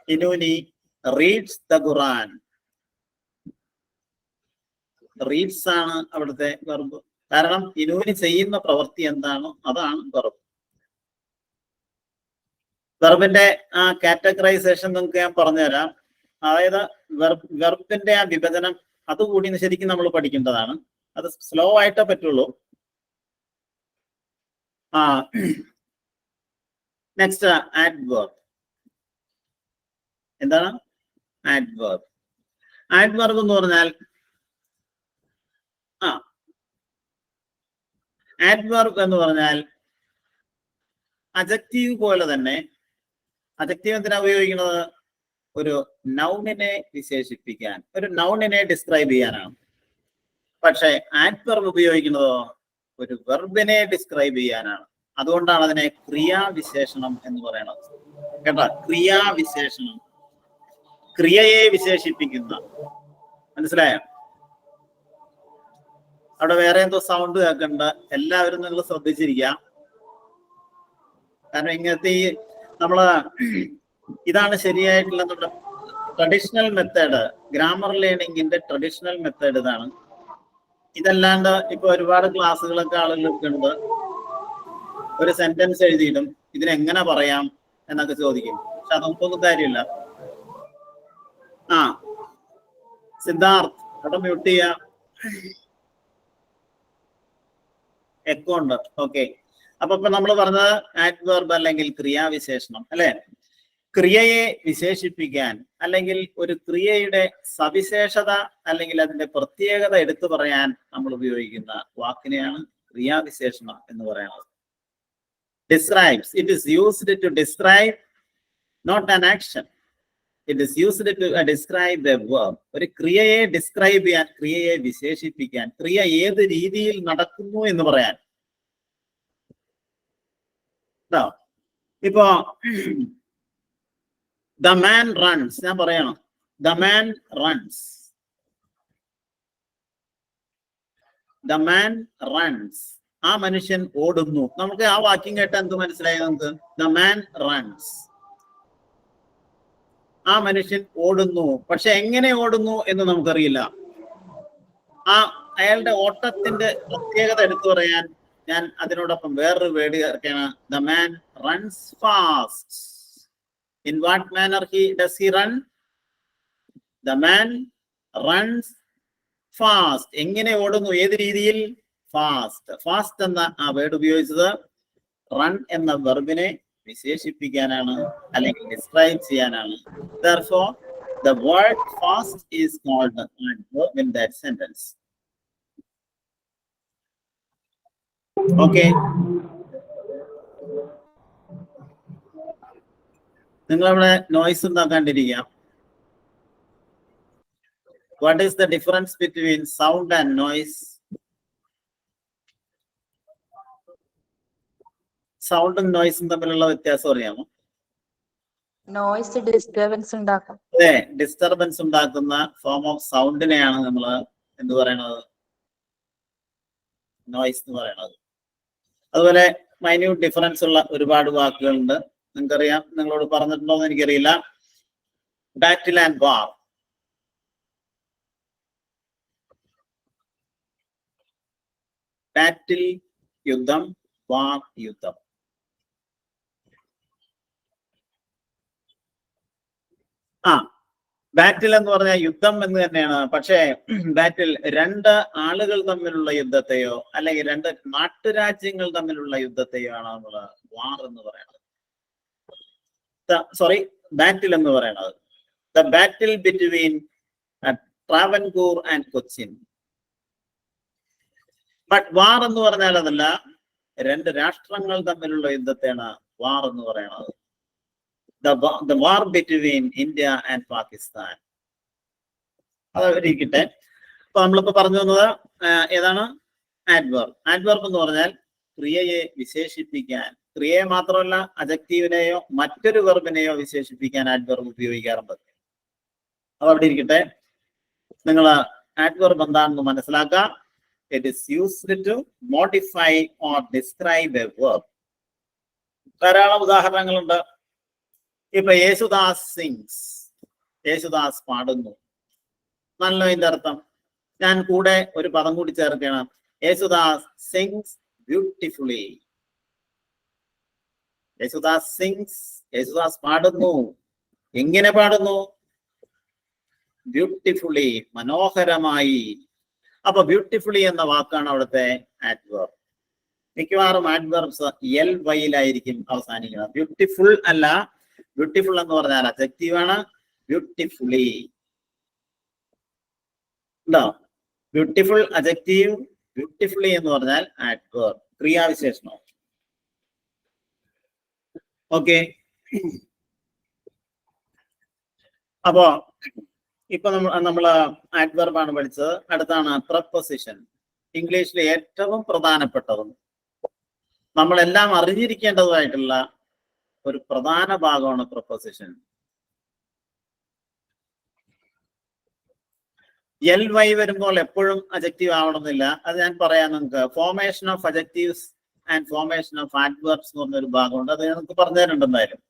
Inuni reads the Quran. Reads ആണ് അവിടുത്തെ വെർബ്. കാരണം ഇനൂനി ചെയ്യുന്ന പ്രവൃത്തി എന്താണോ അതാണ് വെർബ്. വെർബിന്റെ ആ കാറ്റഗറൈസേഷൻ നിങ്ങൾക്ക് ഞാൻ പറഞ്ഞുതരാം. അതായത് വെർബിന്റെ ആ വിഭജനം അതുകൂടി ശരിക്കും നമ്മൾ പഠിക്കേണ്ടതാണ്. അത് സ്ലോ ആയിട്ടേ പറ്റുള്ളൂ. Next adverb. എന്താണ് ആഡ്വർബ്? ആഡ്വർബ് എന്ന് പറഞ്ഞാൽ ആഡ്വർബ് എന്ന് പറഞ്ഞാൽ അഡ്ജക്റ്റീവ് പോലെ തന്നെ. അഡ്ജക്റ്റീവ് എന്തിനാ ഉപയോഗിക്കുന്നത്? ഒരു നൗണിനെ വിശേഷിപ്പിക്കാൻ, ഒരു നൗണിനെ ഡിസ്ക്രൈബ് ചെയ്യാനാണ്. പക്ഷെ ആഡ്വർബ് ഉപയോഗിക്കുന്നതോ ഒരു വെർബിനെ ഡിസ്ക്രൈബ് ചെയ്യാനാണ്. അതുകൊണ്ടാണ് അതിനെ ക്രിയാവിശേഷണം എന്ന് പറയുന്നത്. കേട്ടോ, ക്രിയാവിശേഷണം, ക്രിയയെ വിശേഷിപ്പിക്കുന്ന. മനസ്സിലായോ? അവിടെ വേറെ എന്തോ സൗണ്ട് കേൾക്കുന്നുണ്ട്. എല്ലാവരും നിങ്ങൾ ശ്രദ്ധിച്ചിരിക്കാം. കാരണം ഇങ്ങനത്തെ ഈ ഇതാണ് ശരിയായിട്ടുള്ള നമ്മുടെ ട്രഡീഷണൽ മെത്തേഡ്. ഗ്രാമർ ലേണിംഗിന്റെ ട്രഡീഷണൽ മെത്തേഡ് ഇതാണ്. ഇതല്ലാണ്ട് ഇപ്പൊ ഒരുപാട് ക്ലാസ്സുകളൊക്കെ ആളുകൾക്ക് ഉണ്ട്. ഒരു സെന്റൻസ് എഴുതിയിടും, ഇതിനെങ്ങനെ പറയാം എന്നൊക്കെ ചോദിക്കും. പക്ഷെ അതൊന്നും കാര്യമില്ല. സിദ്ധാർത്ഥ് അവിടെ മ്യൂട്ട് ചെയ്യാം, എക്കോ ഉണ്ട്. ഓക്കെ, അപ്പൊ നമ്മൾ പറഞ്ഞത് ആഡ്വർബ് അല്ലെങ്കിൽ ക്രിയാവിശേഷണം അല്ലെ. ക്രിയയെ വിശേഷിപ്പിക്കാൻ അല്ലെങ്കിൽ ഒരു ക്രിയയുടെ സവിശേഷത അല്ലെങ്കിൽ അതിന്റെ പ്രത്യേകത എടുത്തു പറയാൻ നമ്മൾ ഉപയോഗിക്കുന്ന വാക്കിനെയാണ് ക്രിയാവിശേഷണം എന്ന് പറയുന്നത്. Describes, it is used to describe not an action, it is used to describe a verb. ഒരു ക്രിയയെ ഡിസ്ക്രൈബ് ചെയ്യാൻ, ക്രിയയെ വിശേഷിപ്പിക്കാൻ, ക്രിയ ഏത് രീതിയിൽ നടക്കുന്നു എന്ന് പറയാൻ. ഇപ്പോ ദ മാൻ റൺസ്, ഞാൻ പറയണം the man runs, the man runs, ആ മനുഷ്യൻ ഓടുന്നു. നമുക്ക് ആ വാക്യം കേട്ടാൽ എന്ത് മനസ്സിലായി നമുക്ക്? ദ മാൻ റൺസ്, ആ മനുഷ്യൻ ഓടുന്നു. പക്ഷെ എങ്ങനെ ഓടുന്നു എന്ന് നമുക്കറിയില്ല. അയാളുടെ ഓട്ടത്തിന്റെ പ്രത്യേകത എടുത്തു പറയാൻ ഞാൻ അതിനോടൊപ്പം വേറൊരു വേർഡ് ചേർക്കുകയാണ്. The man runs fast. In what manner does he run? The man runs fast. എങ്ങനെ ഓടുന്നു? ഏത് രീതിയിൽ? ഫാസ്റ്റ്. ഫാസ്റ്റ് എന്ന ആ വേർഡ് ഉപയോഗിച്ചത് റൺ എന്ന വെർബിനെ വിശേഷിപ്പിക്കാനാണ് അല്ലെങ്കിൽ ഡിസ്ക്രൈബ് ചെയ്യാനാണ്. Therefore, the word fast is called an adverb in that sentence. Okay. നിങ്ങളവിടെ നോയ്സ് ഉണ്ടാക്കാണ്ടിരിക്കാം. What is the difference between sound and noise? സൗണ്ടും നോയ്സും തമ്മിലുള്ള വ്യത്യാസം അറിയാമോ? നോയ്സ് ഡിസ്റ്റർബൻസ് ഉണ്ടാക്കും. അതെ, ഡിസ്റ്റർബൻസ് ഉണ്ടാക്കുന്ന ഫോം ഓഫ് സൗണ്ടിനെയാണ് നമ്മൾ എന്ത് പറയണത്? നോയ്സ് എന്ന് പറയണത്. അതുപോലെ മൈന്യൂട്ട് ഡിഫറൻസ് ഉള്ള ഒരുപാട് വാക്കുകളുണ്ട്. നിങ്ങൾക്കറിയാം, നിങ്ങളോട് പറഞ്ഞിട്ടുണ്ടോ എന്ന് എനിക്കറിയില്ല. ബാറ്റിൽ ആൻഡ് വാർ. ബാറ്റിൽ യുദ്ധം, വാർ യുദ്ധം. ബാറ്റിൽ എന്ന് പറഞ്ഞാൽ യുദ്ധം എന്ന് തന്നെയാണ്. പക്ഷേ ബാറ്റിൽ രണ്ട് ആളുകൾ തമ്മിലുള്ള യുദ്ധത്തെയോ അല്ലെങ്കിൽ രണ്ട് നാട്ടുരാജ്യങ്ങൾ തമ്മിലുള്ള യുദ്ധത്തെയോ ആണ് നമ്മൾ വാർ എന്ന് പറയുന്നത്. ബാറ്റിൽ എന്ന് പറയുന്നത് the battle between Travancore and Cochin. But war എന്ന് പറഞ്ഞാൽ അതല്ല, രണ്ട് രാഷ്ട്രങ്ങൾ തമ്മിലുള്ള യുദ്ധത്തെയാണ് വാർ എന്ന് പറയുന്നത്. The war between India and Pakistan. അതൊരിക്കട്ടെ. അപ്പൊ നമ്മളിപ്പോ പറഞ്ഞു വന്നത് ഏതാണ്? ആഡ്വർബ്. ആഡ്വർബ് എന്ന് പറഞ്ഞാൽ ക്രിയയെ വിശേഷിപ്പിക്കാൻ, ക്രിയയെ മാത്രമല്ല അജക്റ്റീവിനെയോ മറ്റൊരു വെർബിനെയോ വിശേഷിപ്പിക്കാൻ ആഡ്വർബ് ഉപയോഗിക്കാറുണ്ട്. അതവിടെ ഇരിക്കട്ടെ. നിങ്ങൾ ആഡ്വർബ് എന്താണെന്ന് മനസ്സിലാക്കാം. It is used to modify or describe a verb. ധാരാളം ഉദാഹരണങ്ങളുണ്ട്. ഇപ്പൊ യേശുദാസ് സിംഗ്സ്, യേശുദാസ് പാടുന്നു. നല്ല ഇതിന്റെ അർത്ഥം. ഞാൻ കൂടെ ഒരു പദം കൂടി ചേർക്കണം. Yesudas sings beautifully. Yesudas sings, Yesudas പാടുന്നു. എങ്ങനെ പാടുന്നു? ബ്യൂട്ടിഫുള്ളി, മനോഹരമായി. അപ്പൊ ബ്യൂട്ടിഫുള്ളി എന്ന വാക്കാണ് അവിടുത്തെ ആഡ്വർബ്. മിക്കവാറും ആഡ്വർബ്സ് LY-യിലായിരിക്കും അവസാനിക്കുന്നത്. ബ്യൂട്ടിഫുൾ അല്ല. ബ്യൂട്ടിഫുൾ എന്ന് പറഞ്ഞാൽ അഡ്ജക്റ്റീവ് ആണ്. ബ്യൂട്ടിഫുള്ളി ഉണ്ടോ? ബ്യൂട്ടിഫുൾ അഡ്ജക്റ്റീവ്, ബ്യൂട്ടിഫുള്ളി എന്ന് പറഞ്ഞാൽ ആഡ്വർബ്, ക്രിയാവിശേഷണം. ഓക്കെ. അപ്പോ ഇപ്പൊ നമ്മൾ ആഡ്വർബ് ആണ് പഠിച്ചത്. അടുത്താണ് പ്രപ്പോസിഷൻ. ഇംഗ്ലീഷിലെ ഏറ്റവും പ്രധാനപ്പെട്ടതും നമ്മളെല്ലാം അറിഞ്ഞിരിക്കേണ്ടതുമായിട്ടുള്ള ഒരു പ്രധാന ഭാഗമാണ് പ്രപ്പോസിഷൻ. LY വരുമ്പോൾ എപ്പോഴും അഡ്ജക്റ്റീവ് ആവണമെന്നില്ല. അത് ഞാൻ പറയാം നിങ്ങൾക്ക്. Formation of adjectives and formation of adverbs എന്ന് പറഞ്ഞൊരു ഭാഗമുണ്ട്. അത് നമുക്ക് പറഞ്ഞു തരുന്നുണ്ട് എന്തായാലും.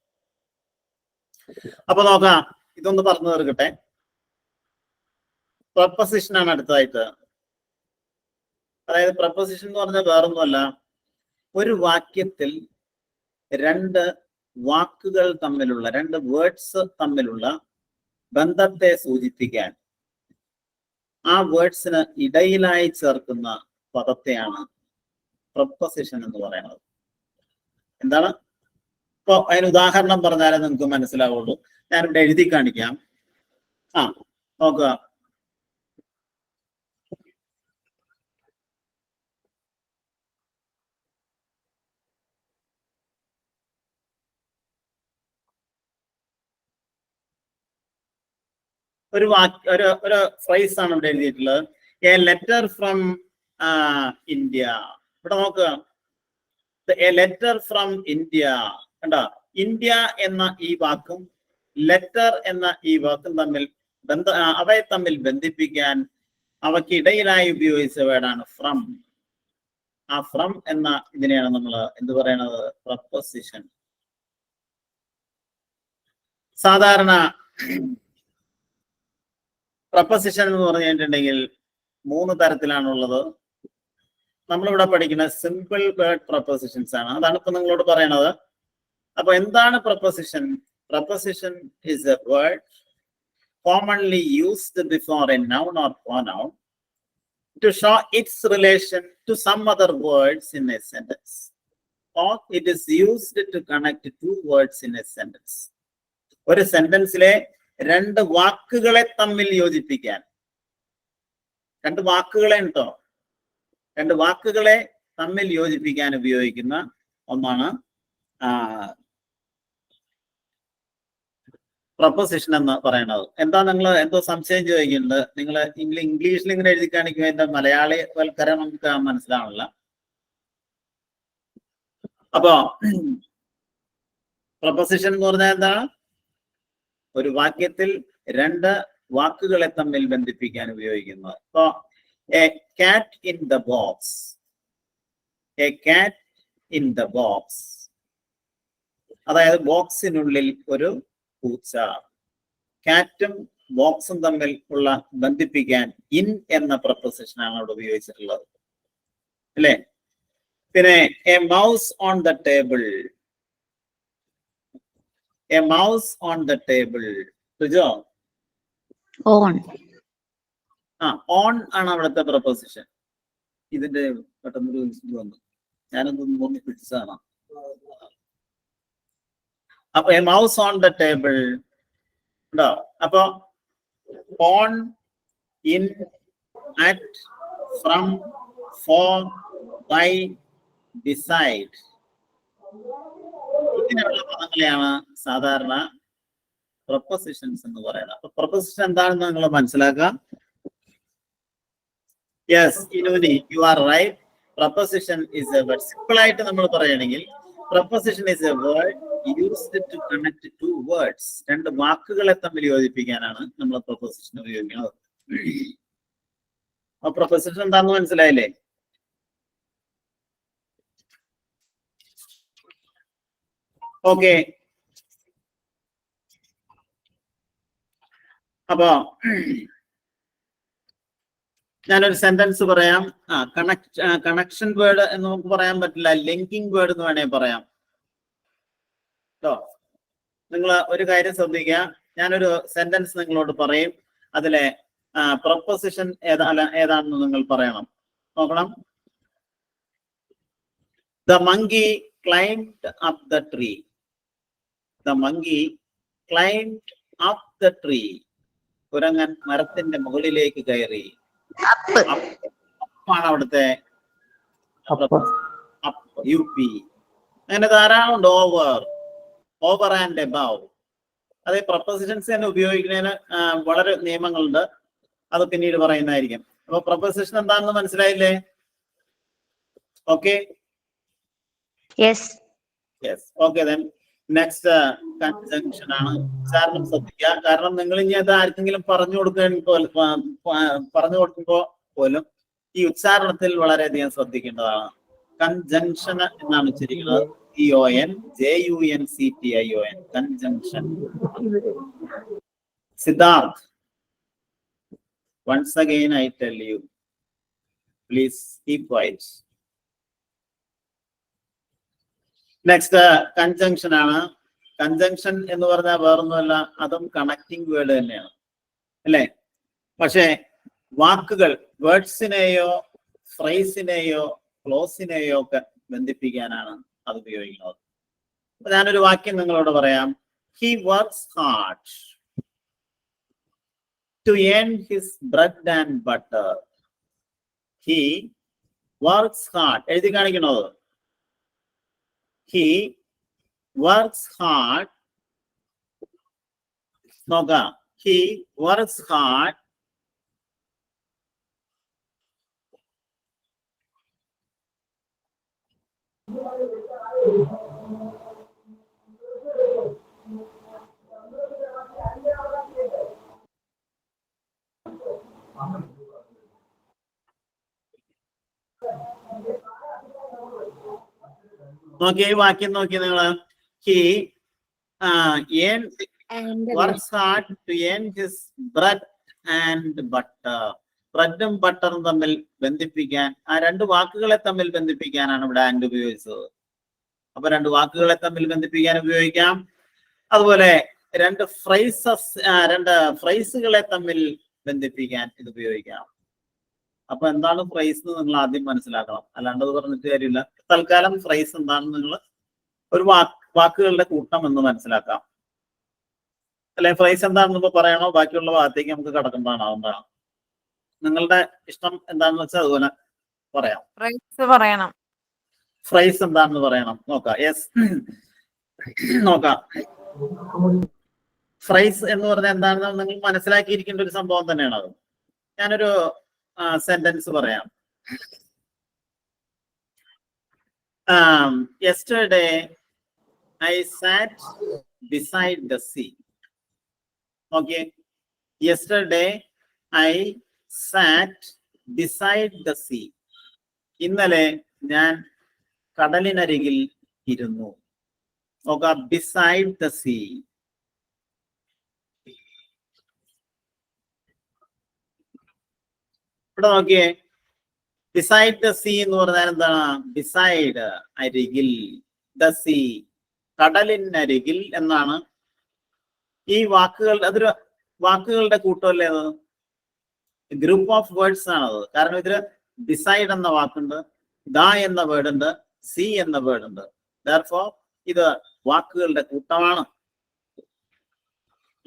അപ്പൊ നോക്കാം, ഇതൊന്ന് പറഞ്ഞു തീർക്കട്ടെ. പ്രപ്പോസിഷൻ ആണ് അടുത്തതായിട്ട്. അതായത് പ്രപ്പോസിഷൻ എന്ന് പറഞ്ഞാൽ വേറൊന്നുമല്ല, ഒരു വാക്യത്തിൽ രണ്ട് വാക്കുകൾ തമ്മിലുള്ള, രണ്ട് വേർഡ്സ് തമ്മിലുള്ള ബന്ധത്തെ സൂചിപ്പിക്കാൻ ആ വേർഡ്സിന് ഇടയിലായി ചേർക്കുന്ന പദത്തെയാണ് പ്രപ്പോസിഷൻ എന്ന് പറയുന്നത്. എന്താണ്? ഇപ്പൊ അതിന് ഉദാഹരണം പറഞ്ഞാലേ നിങ്ങൾക്ക് മനസ്സിലാവുള്ളൂ. ഞാനിവിടെ എഴുതി കാണിക്കാം. നോക്കുക. ഒരു ഫ്രൈസ് ആണ് ഇവിടെ എഴുതിയിട്ടുള്ളത്. A letter from India. ഇവിടെ നോക്കുക, എ ലെറ്റർ ഫ്രം ഇന്ത്യ. കണ്ടോ? ഇന്ത്യ എന്ന ഈ വാക്കും ലെറ്റർ എന്ന ഈ വാക്കും തമ്മിൽ അവയെ തമ്മിൽ ബന്ധിപ്പിക്കാൻ അവയ്ക്ക് ഇടയിലായി ഉപയോഗിച്ച വേർഡാണ് ഫ്രം. ആ ഫ്രം എന്ന ഇതിനെയാണ് നമ്മൾ എന്ത് പറയണത്? പ്രപ്പോസിഷൻ. സാധാരണ പ്രപ്പോസിഷൻ എന്ന് പറഞ്ഞു കഴിഞ്ഞിട്ടുണ്ടെങ്കിൽ 3 തരത്തിലാണുള്ളത്. നമ്മളിവിടെ പഠിക്കുന്ന സിമ്പിൾ വേർഡ് പ്രപ്പോസിഷൻസ് ആണ്. അതാണ് ഇപ്പൊ നിങ്ങളോട് പറയണത്. അപ്പൊ എന്താണ് preposition? Preposition is a word commonly used before a noun or pronoun to show its relation to some other words in a sentence, or it is used to connect two words in a sentence. ഒരു സെന്റൻസിലെ 2 വാക്കുകളെ തമ്മിൽ യോജിപ്പിക്കാൻ, 2 വാക്കുകളെ ഉണ്ടോ, 2 വാക്കുകളെ തമ്മിൽ യോജിപ്പിക്കാൻ ഉപയോഗിക്കുന്ന ഒന്നാണ് പ്രപ്പോസിഷൻ എന്ന് പറയുന്നത്. എന്താ നിങ്ങൾ എന്തോ സംശയം ചോദിക്കുന്നുണ്ട്? നിങ്ങൾ ഇംഗ്ലീഷിൽ ഇങ്ങനെ എഴുതി കാണിക്കുമ്പോൾ എന്റെ മലയാളി വൽക്കരം നമുക്ക് മനസ്സിലാവില്ല. അപ്പോ പ്രപ്പോസിഷൻ എന്ന് പറഞ്ഞാൽ എന്താണ്? ഒരു വാക്യത്തിൽ 2 വാക്കുകളെ തമ്മിൽ ബന്ധിപ്പിക്കാൻ ഉപയോഗിക്കുന്നത്. ഇപ്പോ എ കാറ്റ് ഇൻ ദ ബോക്സ്. എ കാറ്റ് ഇൻ ദ ബോക്സ്, അതായത് ബോക്സിനുള്ളിൽ ഒരു പൂച്ച. കാറ്റും ബോക്സും തമ്മിൽ ഉള്ള ബന്ധിപ്പിക്കാൻ ഇൻ എന്ന പ്രപ്പോസിഷനാണ് അവിടെ ഉപയോഗിച്ചിട്ടുള്ളത്, അല്ലേ? പിന്നെ a mouse on the table. A mouse on the table. Rujo? On. On ആണ് അവിടുത്തെ പ്രപ്പോസിഷൻ. ഇതിന്റെ പെട്ടെന്നൊരു വന്നു, ഞാനൊന്ന് പിടിച്ചതാണ്. അപ്പൊ a mouse on the table ഉണ്ടോ? അപ്പൊ on, in, at, from, for, by, beside, ഇങ്ങനെയുള്ള പദങ്ങളെയാണ് സാധാരണ പ്രപ്പോസിഷൻസ് എന്ന് പറയുന്നത്. അപ്പൊ പ്രപ്പോസിഷൻ എന്താണെന്ന് നിങ്ങൾ മനസ്സിലാക്കാം. Yes Inuni, you are right. Preposition is a word. Simple ആയിട്ട് നമ്മൾ പറയുകയാണെങ്കിൽ preposition is a word used to connect 2 words. 2 വാക്കുകളെ തമ്മിൽ യോജിപ്പിക്കാനാണ് നമ്മൾ പ്രപ്പോസിഷൻ ഉപയോഗിക്കുന്നത്. അപ്പൊ പ്രപ്പോസിഷൻ എന്താന്ന് മനസ്സിലായില്ലേ? ഓക്കെ. അപ്പോ ഞാനൊരു സെന്റൻസ് പറയാം. കണക്ഷൻ വേർഡ് എന്ന് നമുക്ക് പറയാൻ പറ്റില്ല, ലിങ്കിങ് വേർഡ് എന്ന് വേണേ പറയാം കേട്ടോ. നിങ്ങൾ ഒരു കാര്യം ശ്രദ്ധിക്കുക. ഞാനൊരു സെന്റൻസ് നിങ്ങളോട് പറയും, അതിലെ പ്രപ്പോസിഷൻ ഏതാണെന്ന് നിങ്ങൾ പറയണം. നോക്കണം. The monkey climbed up the tree. The monkey climbed up the tree. കുരങ്ങൻ മരത്തിന്റെ മുകളിലേക്ക് കയറി. അപ്പാണ് അവിടുത്തെ UP. അങ്ങനെ ധാരാളം ഉണ്ട്. Over and above. അത് പ്രപ്പോസിഷൻസ് തന്നെ ഉപയോഗിക്കുന്നതിന് വളരെ നിയമങ്ങളുണ്ട്. അത് പിന്നീട് പറയുന്നതായിരിക്കും. അപ്പൊ പ്രപ്പോസിഷൻ എന്താണെന്ന് മനസ്സിലായില്ലേ? Okay. Yes. Okay. Then next conjunction ആണ്. ഉച്ചാരണം ശ്രദ്ധിക്കുക. കാരണം നിങ്ങൾ ഇനി അത് ആർക്കെങ്കിലും പറഞ്ഞു കൊടുക്കുമ്പോ പോലും ഈ ഉച്ചാരണത്തിൽ വളരെയധികം ശ്രദ്ധിക്കേണ്ടതാണ്. കൺജങ്ഷൻ എന്നാണ് ഉച്ചരിക്കുന്നത്. CONJUNCTION. Conjunction. Siddharth, once again I tell you, please keep quiet. Next conjunction ആണ്. കൺജങ്ഷൻ എന്ന് പറഞ്ഞാൽ വേറൊന്നുമല്ല, അതും കണക്റ്റിംഗ് വേർഡ് തന്നെയാണ്, അല്ലേ? പക്ഷേ വാക്കുകൾ, വേർഡ്സിനെയോ ഫ്രേസിനെയോ ക്ലോസിനെയോ ഒക്കെ ബന്ധിപ്പിക്കാനാണ് അത് ഉപയോഗിക്കുന്നത്. ഞാനൊരു വാക്യം നിങ്ങളോട് പറയാം. He works hard to earn his bread and butter. He works hard. എഴുതി കാണിക്കണോ? He works hard. നോക്കാം. ഹി വർക്ക്സ് ഹാർഡ് നോക്കിയേ, ഈ വാക്യം നോക്കിയേ നിങ്ങള്. He works hard to earn his bread and butter. ബ്രെഡും ബട്ടറും തമ്മിൽ ബന്ധിപ്പിക്കാൻ, ആ രണ്ട് വാക്കുകളെ തമ്മിൽ ബന്ധിപ്പിക്കാനാണ് ഇവിടെ ആൻഡ് ഉപയോഗിച്ചത്. അപ്പൊ രണ്ട് വാക്കുകളെ തമ്മിൽ ബന്ധിപ്പിക്കാൻ ഉപയോഗിക്കാം. അതുപോലെ രണ്ട് ഫ്രൈസുകളെ തമ്മിൽ ബന്ധിപ്പിക്കാൻ ഇത് ഉപയോഗിക്കാം. അപ്പൊ എന്താണ് ഫ്രൈസ് എന്ന് നിങ്ങൾ ആദ്യം മനസ്സിലാക്കണം. അല്ലാണ്ട് അത് പറഞ്ഞിട്ട് കാര്യമില്ല. തൽക്കാലം ഫ്രൈസ് എന്താണെന്ന് നിങ്ങൾ ഒരു വാക്കുകളുടെ കൂട്ടം എന്ന് മനസ്സിലാക്കാം. അല്ലെ, ഫ്രൈസ് എന്താണെന്ന് ഇപ്പൊ പറയണോ? ബാക്കിയുള്ള ഭാഗത്തേക്ക് നമുക്ക് കടക്കേണ്ടതാണ്. അതെന്താണ് നിങ്ങളുടെ ഇഷ്ടം എന്താണെന്ന് വെച്ചാൽ അതുപോലെ പറയാം. പറയണം. ഫ്രൈസ് എന്താണെന്ന് പറയണം. നോക്കാം. യെസ്, നോക്കാം. ഫ്രൈസ് എന്ന് പറഞ്ഞാൽ എന്താണെന്ന് നിങ്ങൾ മനസ്സിലാക്കിയിരിക്കേണ്ട ഒരു സംഭവം തന്നെയാണ് അത്. ഞാനൊരു സെന്റൻസ് പറയാം. Yesterday I SAT beside the sea. Okay. Yesterday I sat beside the sea. ഇന്നലെ ഞാൻ കടലിനരികിൽ ഇരുന്നു. നോക്കാം. beside the sea. ഇവിടെ നോക്കിയേ. beside the sea എന്ന് പറഞ്ഞാൽ എന്താണ്? beside, അരികിൽ, the sea, കടലിനരികിൽ എന്നാണ്. ഈ വാക്കുകളുടെ അതൊരു വാക്കുകളുടെ കൂട്ടമല്ലേ അത്? ഗ്രൂപ്പ് ഓഫ് വേർഡ്സ് ആണത്. കാരണം ഇതില് ഡിസൈഡ് എന്ന വാക്കുണ്ട്, ദ എന്ന വേർഡ് ഉണ്ട്, സി എന്ന വേർഡ് ഉണ്ട്. therefore ഇത് വാക്കുകളുടെ കൂട്ടമാണ്.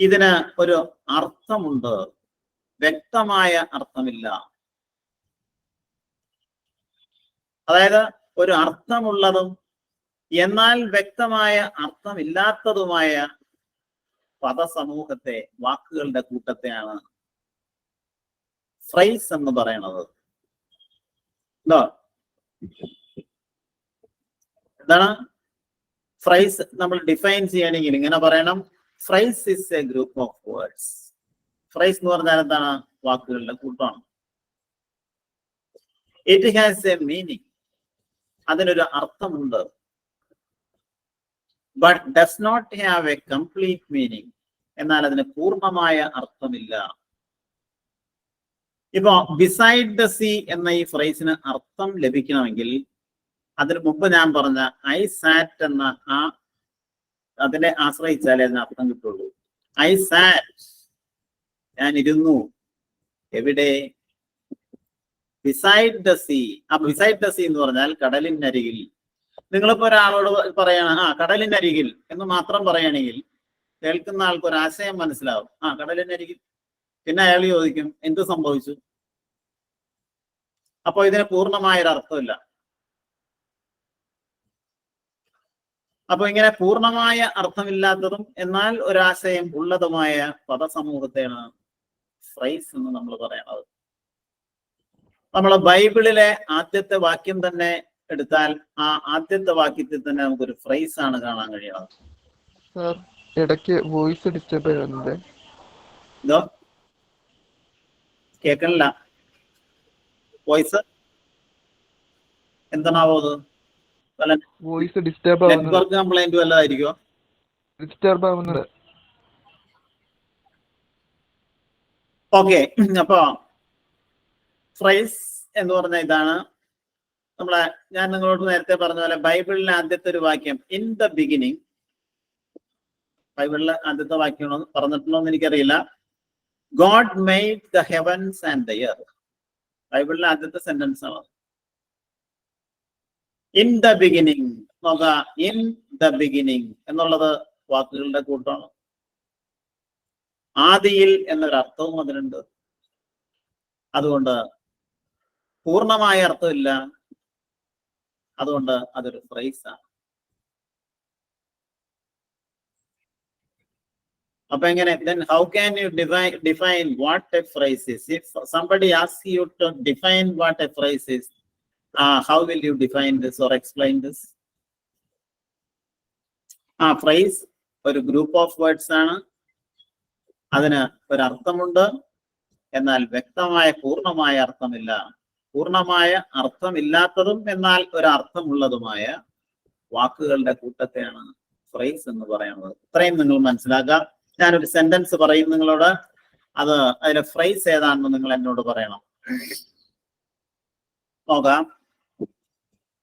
ഇതിന് ഒരു അർത്ഥമുണ്ട്, വ്യക്തമായ അർത്ഥമില്ല. അതായത് ഒരു അർത്ഥമുള്ളതും എന്നാൽ വ്യക്തമായ അർത്ഥമില്ലാത്തതുമായ പദസമൂഹത്തെ, വാക്കുകളുടെ കൂട്ടത്തെയാണ് ഫ്രൈസ് എന്ന് പറയണത്. എന്താണ് ഫ്രൈസ്? നമ്മൾ ഡിഫൈൻ ചെയ്യണമെങ്കിൽ ഇങ്ങനെ പറയണം. Phrase is a group of words. Phrase എന്ന് പറഞ്ഞാൽ എന്താണ്? വാക്കുകളുടെ കൂട്ടമാണ്. It has a meaning. അതിനൊരു അർത്ഥമുണ്ട്. But does not have a complete meaning. എന്നാൽ അതിന് പൂർണ്ണമായ അർത്ഥമില്ല. ഇപ്പൊ ബിസൈഡ് ദ സീ എന്ന ഈ ഫ്രൈസിന് അർത്ഥം ലഭിക്കണമെങ്കിൽ അതിന് മുമ്പ് ഞാൻ പറഞ്ഞ ഐ സാറ്റ് എന്ന അതിനെ ആശ്രയിച്ചാലേ അതിന് അർത്ഥം കിട്ടുള്ളൂ. ഐ സാറ്റ്, ഞാൻ ഇരുന്നു. എവിടെ? Beside the sea. ആ ബിസൈഡ് ദ സീ എന്ന് പറഞ്ഞാൽ കടലിനരികിൽ. നിങ്ങളിപ്പോ ഒരാളോട് പറയാണ് കടലിനരികിൽ എന്ന് മാത്രം പറയുകയാണെങ്കിൽ കേൾക്കുന്ന ആൾക്ക് ഒരു ആശയം മനസ്സിലാവും. കടലിനരികിൽ. പിന്നെ അയാൾ ചോദിക്കും എന്ത് സംഭവിച്ചു? അപ്പൊ ഇതിന് പൂർണ്ണമായൊരു അർത്ഥമില്ല. അപ്പൊ ഇങ്ങനെ പൂർണ്ണമായ അർത്ഥമില്ലാത്തതും എന്നാൽ ഒരാശയം ഉള്ളതുമായ പദസമൂഹത്തെയാണ് ഫ്രൈസ് എന്ന് നമ്മൾ പറയണത്. നമ്മളെ ബൈബിളിലെ ആദ്യത്തെ വാക്യം തന്നെ എടുത്താൽ ആ ആദ്യത്തെ വാക്യത്തിൽ തന്നെ നമുക്കൊരു ഫ്രൈസ് ആണ് കാണാൻ കഴിയണത്. സാർ, ഇടയ്ക്ക് വോയിസ് ഡിസ്റ്റർബ് ചെയ്യുന്നുണ്ട്. എന്തോ കേൾക്കണില്ല. വോയിസ് എന്താണാവോ? അത് വോയിസ് ഡിസ്റ്റർബ് ആവുന്നത്. നെറ്റ്വർക്ക് കംപ്ലൈന്റ് വല്ലതായിരിക്കോ? ഡിസ്റ്റർബ് ആവുന്നത്. ഓക്കെ. അപ്പൊ ഫ്രൈസ് എന്ന് പറഞ്ഞ ഇതാണ്. ഞാൻ നിങ്ങളോട് നേരത്തെ പറഞ്ഞ പോലെ ബൈബിളിലെ ആദ്യത്തെ ഒരു വാക്യം ഇൻ ദ ബിഗിനിങ്. ബൈബിളിലെ ആദ്യത്തെ വാക്യം പറഞ്ഞിട്ടുണ്ടോ എന്ന് എനിക്കറിയില്ല. God made the heavens and the earth. ബൈബിളിലെ ആദ്യത്തെ സെന്റൻസ് ആണ്. ഇൻ ദ ബിഗിനിങ് നോക്കാം. ഇൻ ദ ബിഗിനിങ് എന്നുള്ളത് വാക്കുകളുടെ കൂട്ടമാണ്. ആദിയിൽ എന്നൊരർത്ഥവും അതിനുണ്ട്. അതുകൊണ്ട് പൂർണ്ണമായ അർത്ഥമില്ല, അതുകൊണ്ട് അതൊരു ഫ്രേസാണ്. അപ്പൊ എങ്ങനെ, then how can you define what a phrase is? If somebody asks you to define what a phrase is, how will you define this or explain this? Phrase ഒരു ഗ്രൂപ്പ് ഓഫ് വേർഡ്സ് ആണ്. അതിന് ഒരർത്ഥമുണ്ട്, എന്നാൽ വ്യക്തമായ പൂർണ്ണമായ അർത്ഥമില്ല. പൂർണ്ണമായ അർത്ഥമില്ലാത്തതും എന്നാൽ ഒരർത്ഥമുള്ളതുമായ വാക്കുകളുടെ കൂട്ടത്തെയാണ് ഫ്രേസ് എന്ന് പറയുന്നത്. ഇത്രയും നിങ്ങൾ മനസ്സിലാക്കാം. ഞാനൊരു സെന്റൻസ് പറയും നിങ്ങളോട്, അത് അതിലെ ഫ്രേസ് ഏതാണെന്ന് നിങ്ങൾ എന്നോട് പറയണം. നോക്കാം.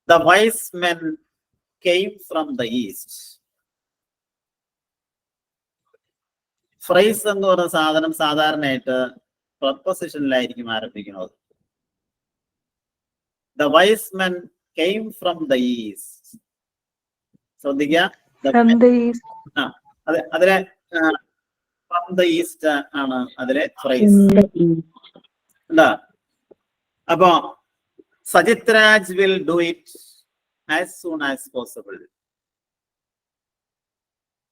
The wise men came from the east. Phrase എന്ന് പറയുന്ന സാധനം സാധാരണയായിട്ട് പ്രപ്പോസിഷനിലായിരിക്കും ആരംഭിക്കുന്നത്. The wise men came from the east. ശ്രദ്ധിക്കുക, അതിലെ from the east ആണ് അതിലെ ഫ്രേസ്. എന്താ? അപ്പോ Sajith Raj will do it as soon as possible.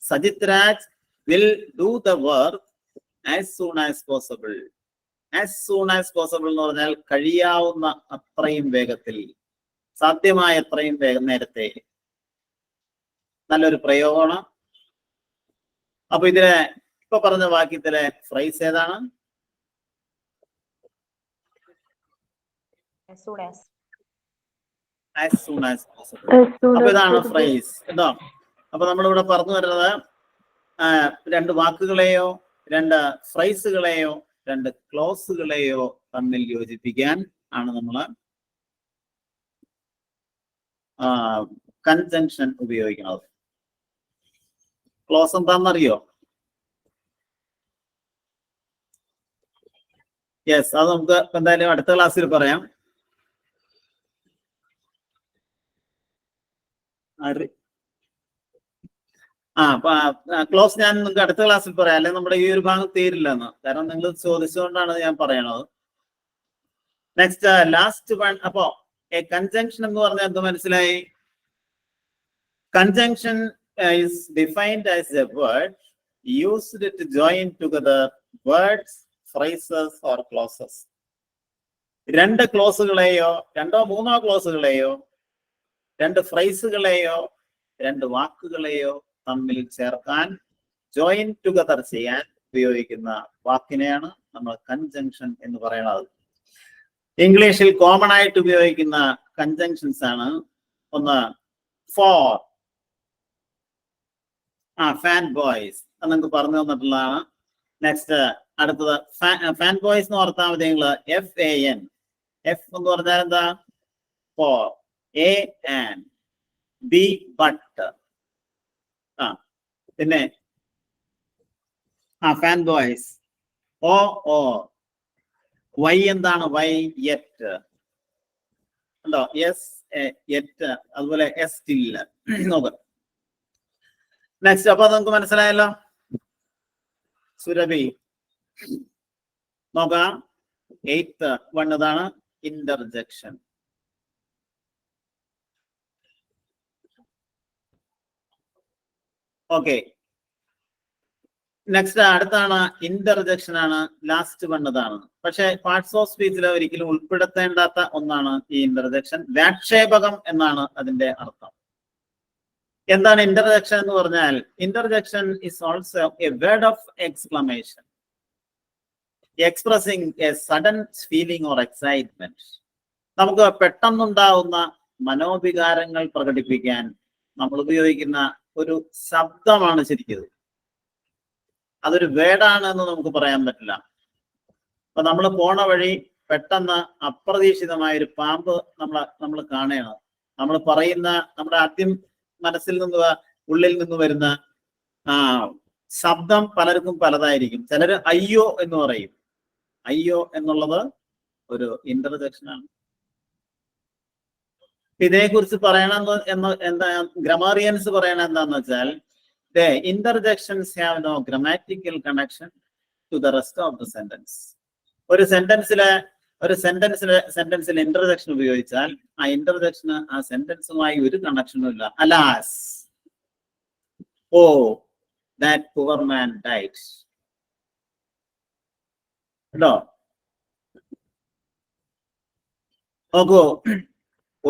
Sajith Raj will do the work as soon as possible. As soon as possible എന്ന് പറഞ്ഞാൽ കഴിയാവുന്ന അത്രയും വേഗത്തിൽ, സാധ്യമായ അത്രയും വേഗം, നേരത്തെ. നല്ലൊരു പ്രയോഗമാണ്. അപ്പൊ ഇതിലെ ഇപ്പൊ പറഞ്ഞ വാക്യത്തിലെ ഫ്രേസ് ഏതാണ്? As soon as. As soon as possible. അപ്പൊ ഇതാണ് ഫ്രേസ് കേട്ടോ. അപ്പൊ നമ്മളിവിടെ പറഞ്ഞു വരുന്നത് രണ്ട് വാക്കുകളെയോ രണ്ട് ഫ്രേസുകളെയോ രണ്ട് ക്ലോസുകളെയോ തമ്മിൽ യോജിപ്പിക്കാൻ ആണ് നമ്മൾ കൺജങ്ഷൻ ഉപയോഗിക്കുന്നത്. ക്ലോസ് എന്താണെന്നറിയോ? യെസ്, അത് നമുക്ക് എന്തായാലും അടുത്ത ക്ലാസ്സിൽ പറയാം. ക്ലോസ് ഞാൻ നിങ്ങൾക്ക് അടുത്ത ക്ലാസ്സിൽ പറയാം, അല്ലെങ്കിൽ നമ്മുടെ ഈ ഒരു ഭാഗം തീരില്ല എന്ന്. കാരണം നിങ്ങൾ ചോദിച്ചുകൊണ്ടാണ് ഞാൻ പറയണത്. Next last one. അപ്പോ എ കൺജങ്ഷൻ എന്ന് പറഞ്ഞാൽ എന്ത് മനസ്സിലായി? Conjunction is defined as a word used to join together words, phrases or clauses. രണ്ട് ക്ലോസുകളെയോ രണ്ടോ മൂന്നോ ക്ലോസുകളെയോ രണ്ട് ഫ്രേസുകളെയോ രണ്ട് വാക്കുകളെയോ തമ്മിൽ ചേർക്കാൻ, ജോയിൻ ടുഗദർ ചെയ്യാൻ ഉപയോഗിക്കുന്ന വാക്കിനെയാണ് നമ്മൾ കൺജങ്ഷൻ എന്ന് പറയുന്നത്. ഇംഗ്ലീഷിൽ കോമൺ ആയിട്ട് ഉപയോഗിക്കുന്ന കൺജങ്ഷൻസ് ആണ്. ഒന്ന് ഫോർ, ഫാൻ ബോയ്സ്, അത് നിങ്ങൾക്ക് പറഞ്ഞു തന്നിട്ടുള്ളതാണ്. നെക്സ്റ്റ് അടുത്തത് ഫാൻ ബോയ്സ് എന്ന് ഓർത്താൽ മതി നിങ്ങൾ. FAN, എഫ് എന്ന് പറഞ്ഞാൽ എന്താ? For, AN, B but. പിന്നെ ഫാൻ ബോയ്സ്. O Y എന്താണ്? Y യെറ്റ് ഉണ്ടോ? യെസ് യെറ്റ്, അതുപോലെ എസ് സ്റ്റിൽ. നോക്കാം നെക്സ്റ്റ്. അപ്പൊ നമുക്ക് മനസ്സിലായല്ലോ. സുരഭി നോക്കാം. 8th വൺ ഇതാണ്, ഇന്റർജെക്ഷൻ. ഓക്കെ, നെക്സ്റ്റ് അടുത്താണ് ഇന്റർജെക്ഷൻ ആണ്. ലാസ്റ്റ് വൺ ഇതാണ്. പക്ഷെ പാർട്സ് ഓഫ് സ്പീച്ചിൽ ഒരിക്കലും ഉൾപ്പെടുത്തേണ്ടാത്ത ഒന്നാണ് ഈ ഇന്റർജെക്ഷൻ. വ്യാക്ഷേപകം എന്നാണ് അതിന്റെ അർത്ഥം. എന്താണ് ഇന്റർജെക്ഷൻ എന്ന് പറഞ്ഞാൽ? Interjection is also A word of exclamation expressing A sudden feeling or excitement. നമുക്ക് പെട്ടെന്നുണ്ടാവുന്ന മനോവികാരങ്ങൾ പ്രകടിപ്പിക്കാൻ നമ്മൾ ഉപയോഗിക്കുന്ന ഒരു ശബ്ദമാണ് ശരിക്കും. അതൊരു വേർഡാണ് എന്ന് നമുക്ക് പറയാൻ പറ്റില്ല. അപ്പൊ നമ്മൾ പോണ വഴി പെട്ടെന്ന് അപ്രതീക്ഷിതമായ ഒരു പാമ്പ് നമ്മൾ കാണുകയാണ്. നമ്മൾ പറയുന്ന നമ്മുടെ ആദ്യം മനസ്സിൽ നിന്ന് ഉള്ളിൽ നിന്ന് വരുന്ന ശബ്ദം പലർക്കും പലതായിരിക്കും. ചിലര് അയ്യോ എന്ന് പറയും. അയ്യോ എന്നുള്ളത് ഒരു ഇന്റർജെക്ഷൻ ആണ്. ഇതേക്കുറിച്ച് പറയണമെന്ന് എന്താ ഗ്രമാറിയൻസ് പറയണ എന്താന്ന് വെച്ചാൽ the interjections have no grammatical connection to the rest of the sentence. ഒരു സെന്റൻസിൽ ഇന്റർജെക്ഷൻ ഉപയോഗിച്ചാൽ ആ ഇന്റർജെക്ഷന് ആ സെന്റൻസുമായി ഒരു കണക്ഷനും ഇല്ല. Alas, oh that poor man died. കേട്ടോ? നോക്കൂ,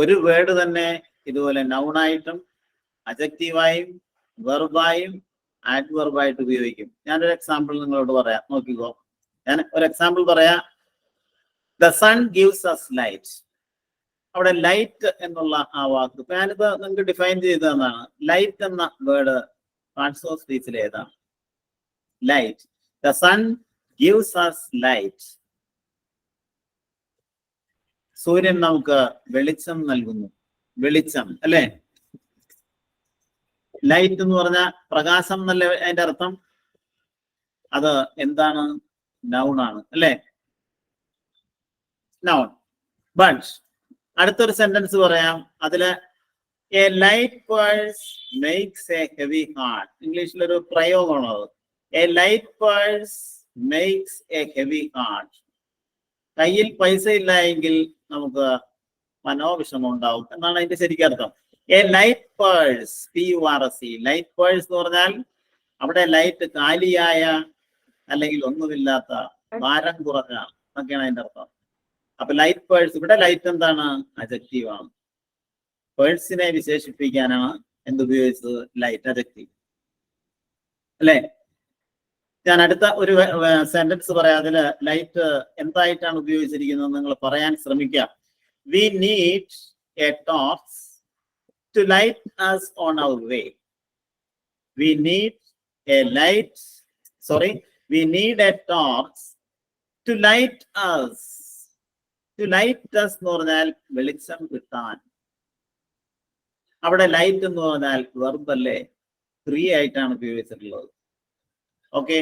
ഒരു വേർഡ് തന്നെ ഇതുപോലെ നൗണായിട്ടും അജക്റ്റീവായും വെർബായും ആഡ്വർബായിട്ട് ഉപയോഗിക്കും. ഞാനൊരു എക്സാമ്പിൾ നിങ്ങളോട് പറയാം, നോക്കിക്കോ. ഞാൻ ഒരു എക്സാമ്പിൾ പറയാം. The sun gives us light. അവിടെ ലൈറ്റ് എന്നുള്ള ആ വാക്ക് ഇപ്പൊ ഞാനിപ്പോ നിങ്ങൾക്ക് ഡിഫൈൻ ചെയ്തു തന്നാണ്. ലൈറ്റ് എന്ന വേർഡ് പാർട്സ് ഓഫ് സ്പീച്ചിൽ ഏതാണ്? Light. The sun gives us light. സൂര്യൻ നമുക്ക് വെളിച്ചം നൽകുന്നു. വെളിച്ചം അല്ലേ? ലൈറ്റ് എന്ന് പറഞ്ഞാൽ പ്രകാശം എന്നല്ലേ അതിന്റെ അർത്ഥം? അത് എന്താണ്? നൗൺ ആണ് അല്ലേ? നൗൺ. ബട്ട് അടുത്തൊരു സെന്റൻസ് പറയാം. അതില് a light purse makes a heavy heart. ഇംഗ്ലീഷിലൊരു പ്രയോഗമാണത്. A light purse makes a heavy heart. കയ്യിൽ പൈസ ഇല്ല എങ്കിൽ നമുക്ക് മനോവിഷമം ഉണ്ടാവും എന്നാണ് അതിന്റെ ശരിക്കർത്ഥം. A light purse, PURSE. Light purse എന്ന് പറഞ്ഞാൽ അവിടെ ലൈറ്റ് കാലിയായ അല്ലെങ്കിൽ ഒന്നുമില്ലാത്ത, ഭാരം കുറഞ്ഞ എന്നൊക്കെയാണ് അതിന്റെ അർത്ഥം. അപ്പൊ ലൈറ്റ് പേഴ്സ്, ഇവിടെ ലൈറ്റ് എന്താണ്? അജക്റ്റീവ് ആണ്. പേഴ്സിനെ വിശേഷിപ്പിക്കാനാണ് എന്തുപയോഗിച്ചത്? ലൈറ്റ്, അജക്റ്റീവ് അല്ലേ? ഞാൻ അടുത്ത ഒരു സെന്റൻസ് പറയാം. അതില് ലൈറ്റ് എന്തായിട്ടാണ് ഉപയോഗിച്ചിരിക്കുന്നത് നിങ്ങൾ പറയാൻ ശ്രമിക്കാം. We need A torch to light us on our way. We need a a torch to light us. To light us എന്ന് പറഞ്ഞാൽ വെളിച്ചം കിട്ടാൻ. അവിടെ ലൈറ്റ് എന്ന് പറഞ്ഞാൽ വെർബ് അല്ലേ? ക്രിയ ആയിട്ടാണ് ഉപയോഗിച്ചിട്ടുള്ളത്. ഓക്കെ.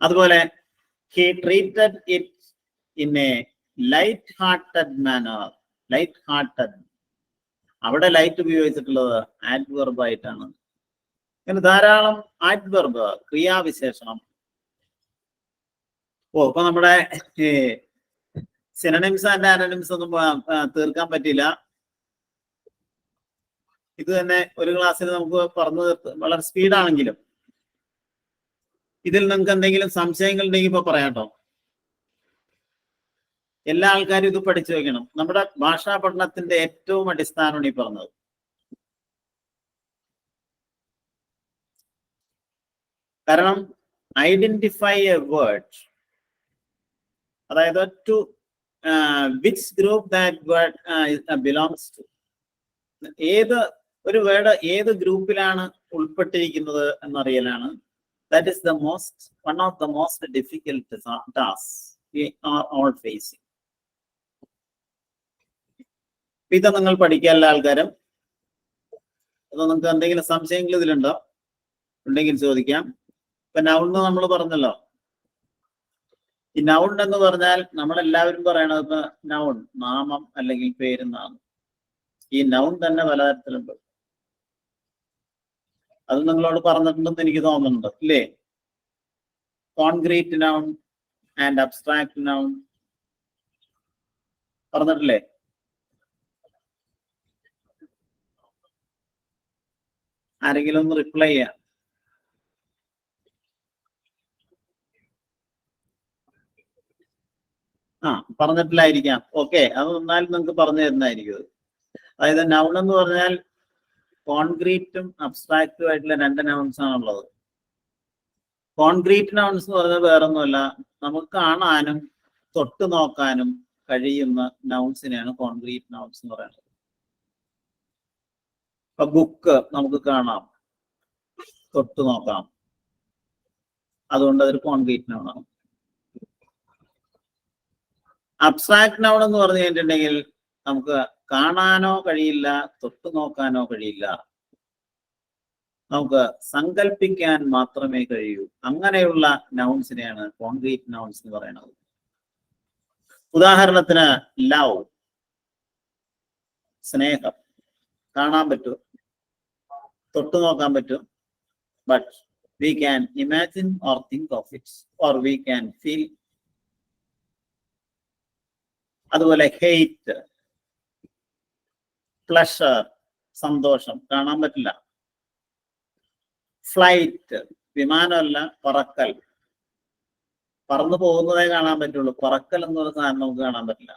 അതുപോലെ he treated it in a light-hearted manner. light-hearted. അവിടെ ലൈറ്റ് ഉപയോഗിച്ചിട്ടുള്ളത് ആഡ്വർബ് ആയിട്ടാണ്. ഇങ്ങനെ ധാരാളം ആഡ്വർബ്, ക്രിയാവിശേഷണം. ഇപ്പൊ നമ്മുടെ സിനോണിംസ് ആൻഡ് ആന്റണിംസ് ഒന്നും തീർക്കാൻ പറ്റില്ല. ഇത് തന്നെ ഒരു ക്ലാസ്സിൽ നമുക്ക് പറഞ്ഞു വളരെ സ്പീഡാണെങ്കിലും ഇതിൽ നിങ്ങൾക്ക് എന്തെങ്കിലും സംശയങ്ങൾ ഉണ്ടെങ്കിൽ ഇപ്പൊ പറയാട്ടോ. എല്ലാ ആൾക്കാരും ഇത് പഠിച്ചു വെക്കണം. നമ്മുടെ ഭാഷാ പഠനത്തിന്റെ ഏറ്റവും അടിസ്ഥാനമാണ് ഈ പറഞ്ഞത്. കാരണം ഐഡന്റിഫൈ എ വേർഡ്, അതായത് to which group that word belongs to. ഒരു വേർഡ് ഏത് ഗ്രൂപ്പിലാണ് ഉൾപ്പെട്ടിരിക്കുന്നത് എന്നറിയലാണ്. That is one of the most difficult tasks we are all facing. ഇത് നിങ്ങൾ പഠിക്കുക എല്ലാ ആൾക്കാരും. അത് നിങ്ങൾക്ക് എന്തെങ്കിലും സംശയങ്ങൾ ഇതിലുണ്ടോ? ഉണ്ടെങ്കിൽ ചോദിക്കാം. ഇപ്പൊ നൗൺ നമ്മൾ പറഞ്ഞല്ലോ. ഈ നൗൺ എന്ന് പറഞ്ഞാൽ നമ്മളെല്ലാവരും പറയണത് ഇപ്പൊ നൗൺ, നാമം അല്ലെങ്കിൽ പേരെന്നാണ്. ഈ നൗൺ തന്നെ പലതരത്തിലുണ്ട്. അത് നിങ്ങളോട് പറഞ്ഞിട്ടുണ്ടെന്ന് എനിക്ക് തോന്നുന്നുണ്ട് ഇല്ലേ? Concrete noun and abstract noun പറഞ്ഞിട്ടില്ലേ? ആരെങ്കിലും ഒന്ന് റിപ്ലൈ ചെയ്യാം. പറഞ്ഞിട്ടില്ലായിരിക്കാം. ഓക്കെ, അത് എന്നാലും നിങ്ങൾക്ക് പറഞ്ഞു തരുന്നതായിരിക്കും. അതായത് നൗൺ എന്ന് പറഞ്ഞാൽ കോൺക്രീറ്റും അബ്സ്ട്രാക്റ്റും ആയിട്ടുള്ള രണ്ട് നൗൺസ് ആണുള്ളത്. കോൺക്രീറ്റ് നൗൺസ് എന്ന് പറഞ്ഞാൽ വേറൊന്നുമല്ല, നമുക്ക് കാണാനും തൊട്ട് നോക്കാനും കഴിയുന്ന നൗൺസിനെയാണ് കോൺക്രീറ്റ് നൗൺസ് എന്ന് പറയുന്നത്. ഇപ്പൊ ബുക്ക് നമുക്ക് കാണാം, തൊട്ട് നോക്കാം, അതുകൊണ്ട് അതൊരു കോൺക്രീറ്റ് നൗൺ ആണ്. അബ്സ്ട്രാക്ട് നൗൺ എന്ന് പറഞ്ഞു കഴിഞ്ഞിട്ടുണ്ടെങ്കിൽ നമുക്ക് കാണാനോ കഴിയില്ല, തൊട്ടു നോക്കാനോ കഴിയില്ല, നമുക്ക് സങ്കല്പിക്കാൻ മാത്രമേ കഴിയൂ. അങ്ങനെയുള്ള നൗൺസിനെയാണ് കോൺക്രീറ്റ് നൗൺസ് എന്ന് പറയുന്നത്. ഉദാഹരണത്തിന് ലവ്. സ്നേഹം കാണാൻ പറ്റും, തൊട്ടു നോക്കാൻ പറ്റും, but we can imagine or think of it, or we can feel. അതുപോലെ hate, pleasure, സന്തോഷം കാണാൻ പറ്റില്ല. ഫ്ലൈറ്റ്, വിമാനമല്ല, പറക്കൽ, പറന്നു പോകുന്നതേ കാണാൻ പറ്റുള്ളൂ. പറക്കൽ എന്ന് പറയുന്ന സാധനം നമുക്ക് കാണാൻ പറ്റില്ല.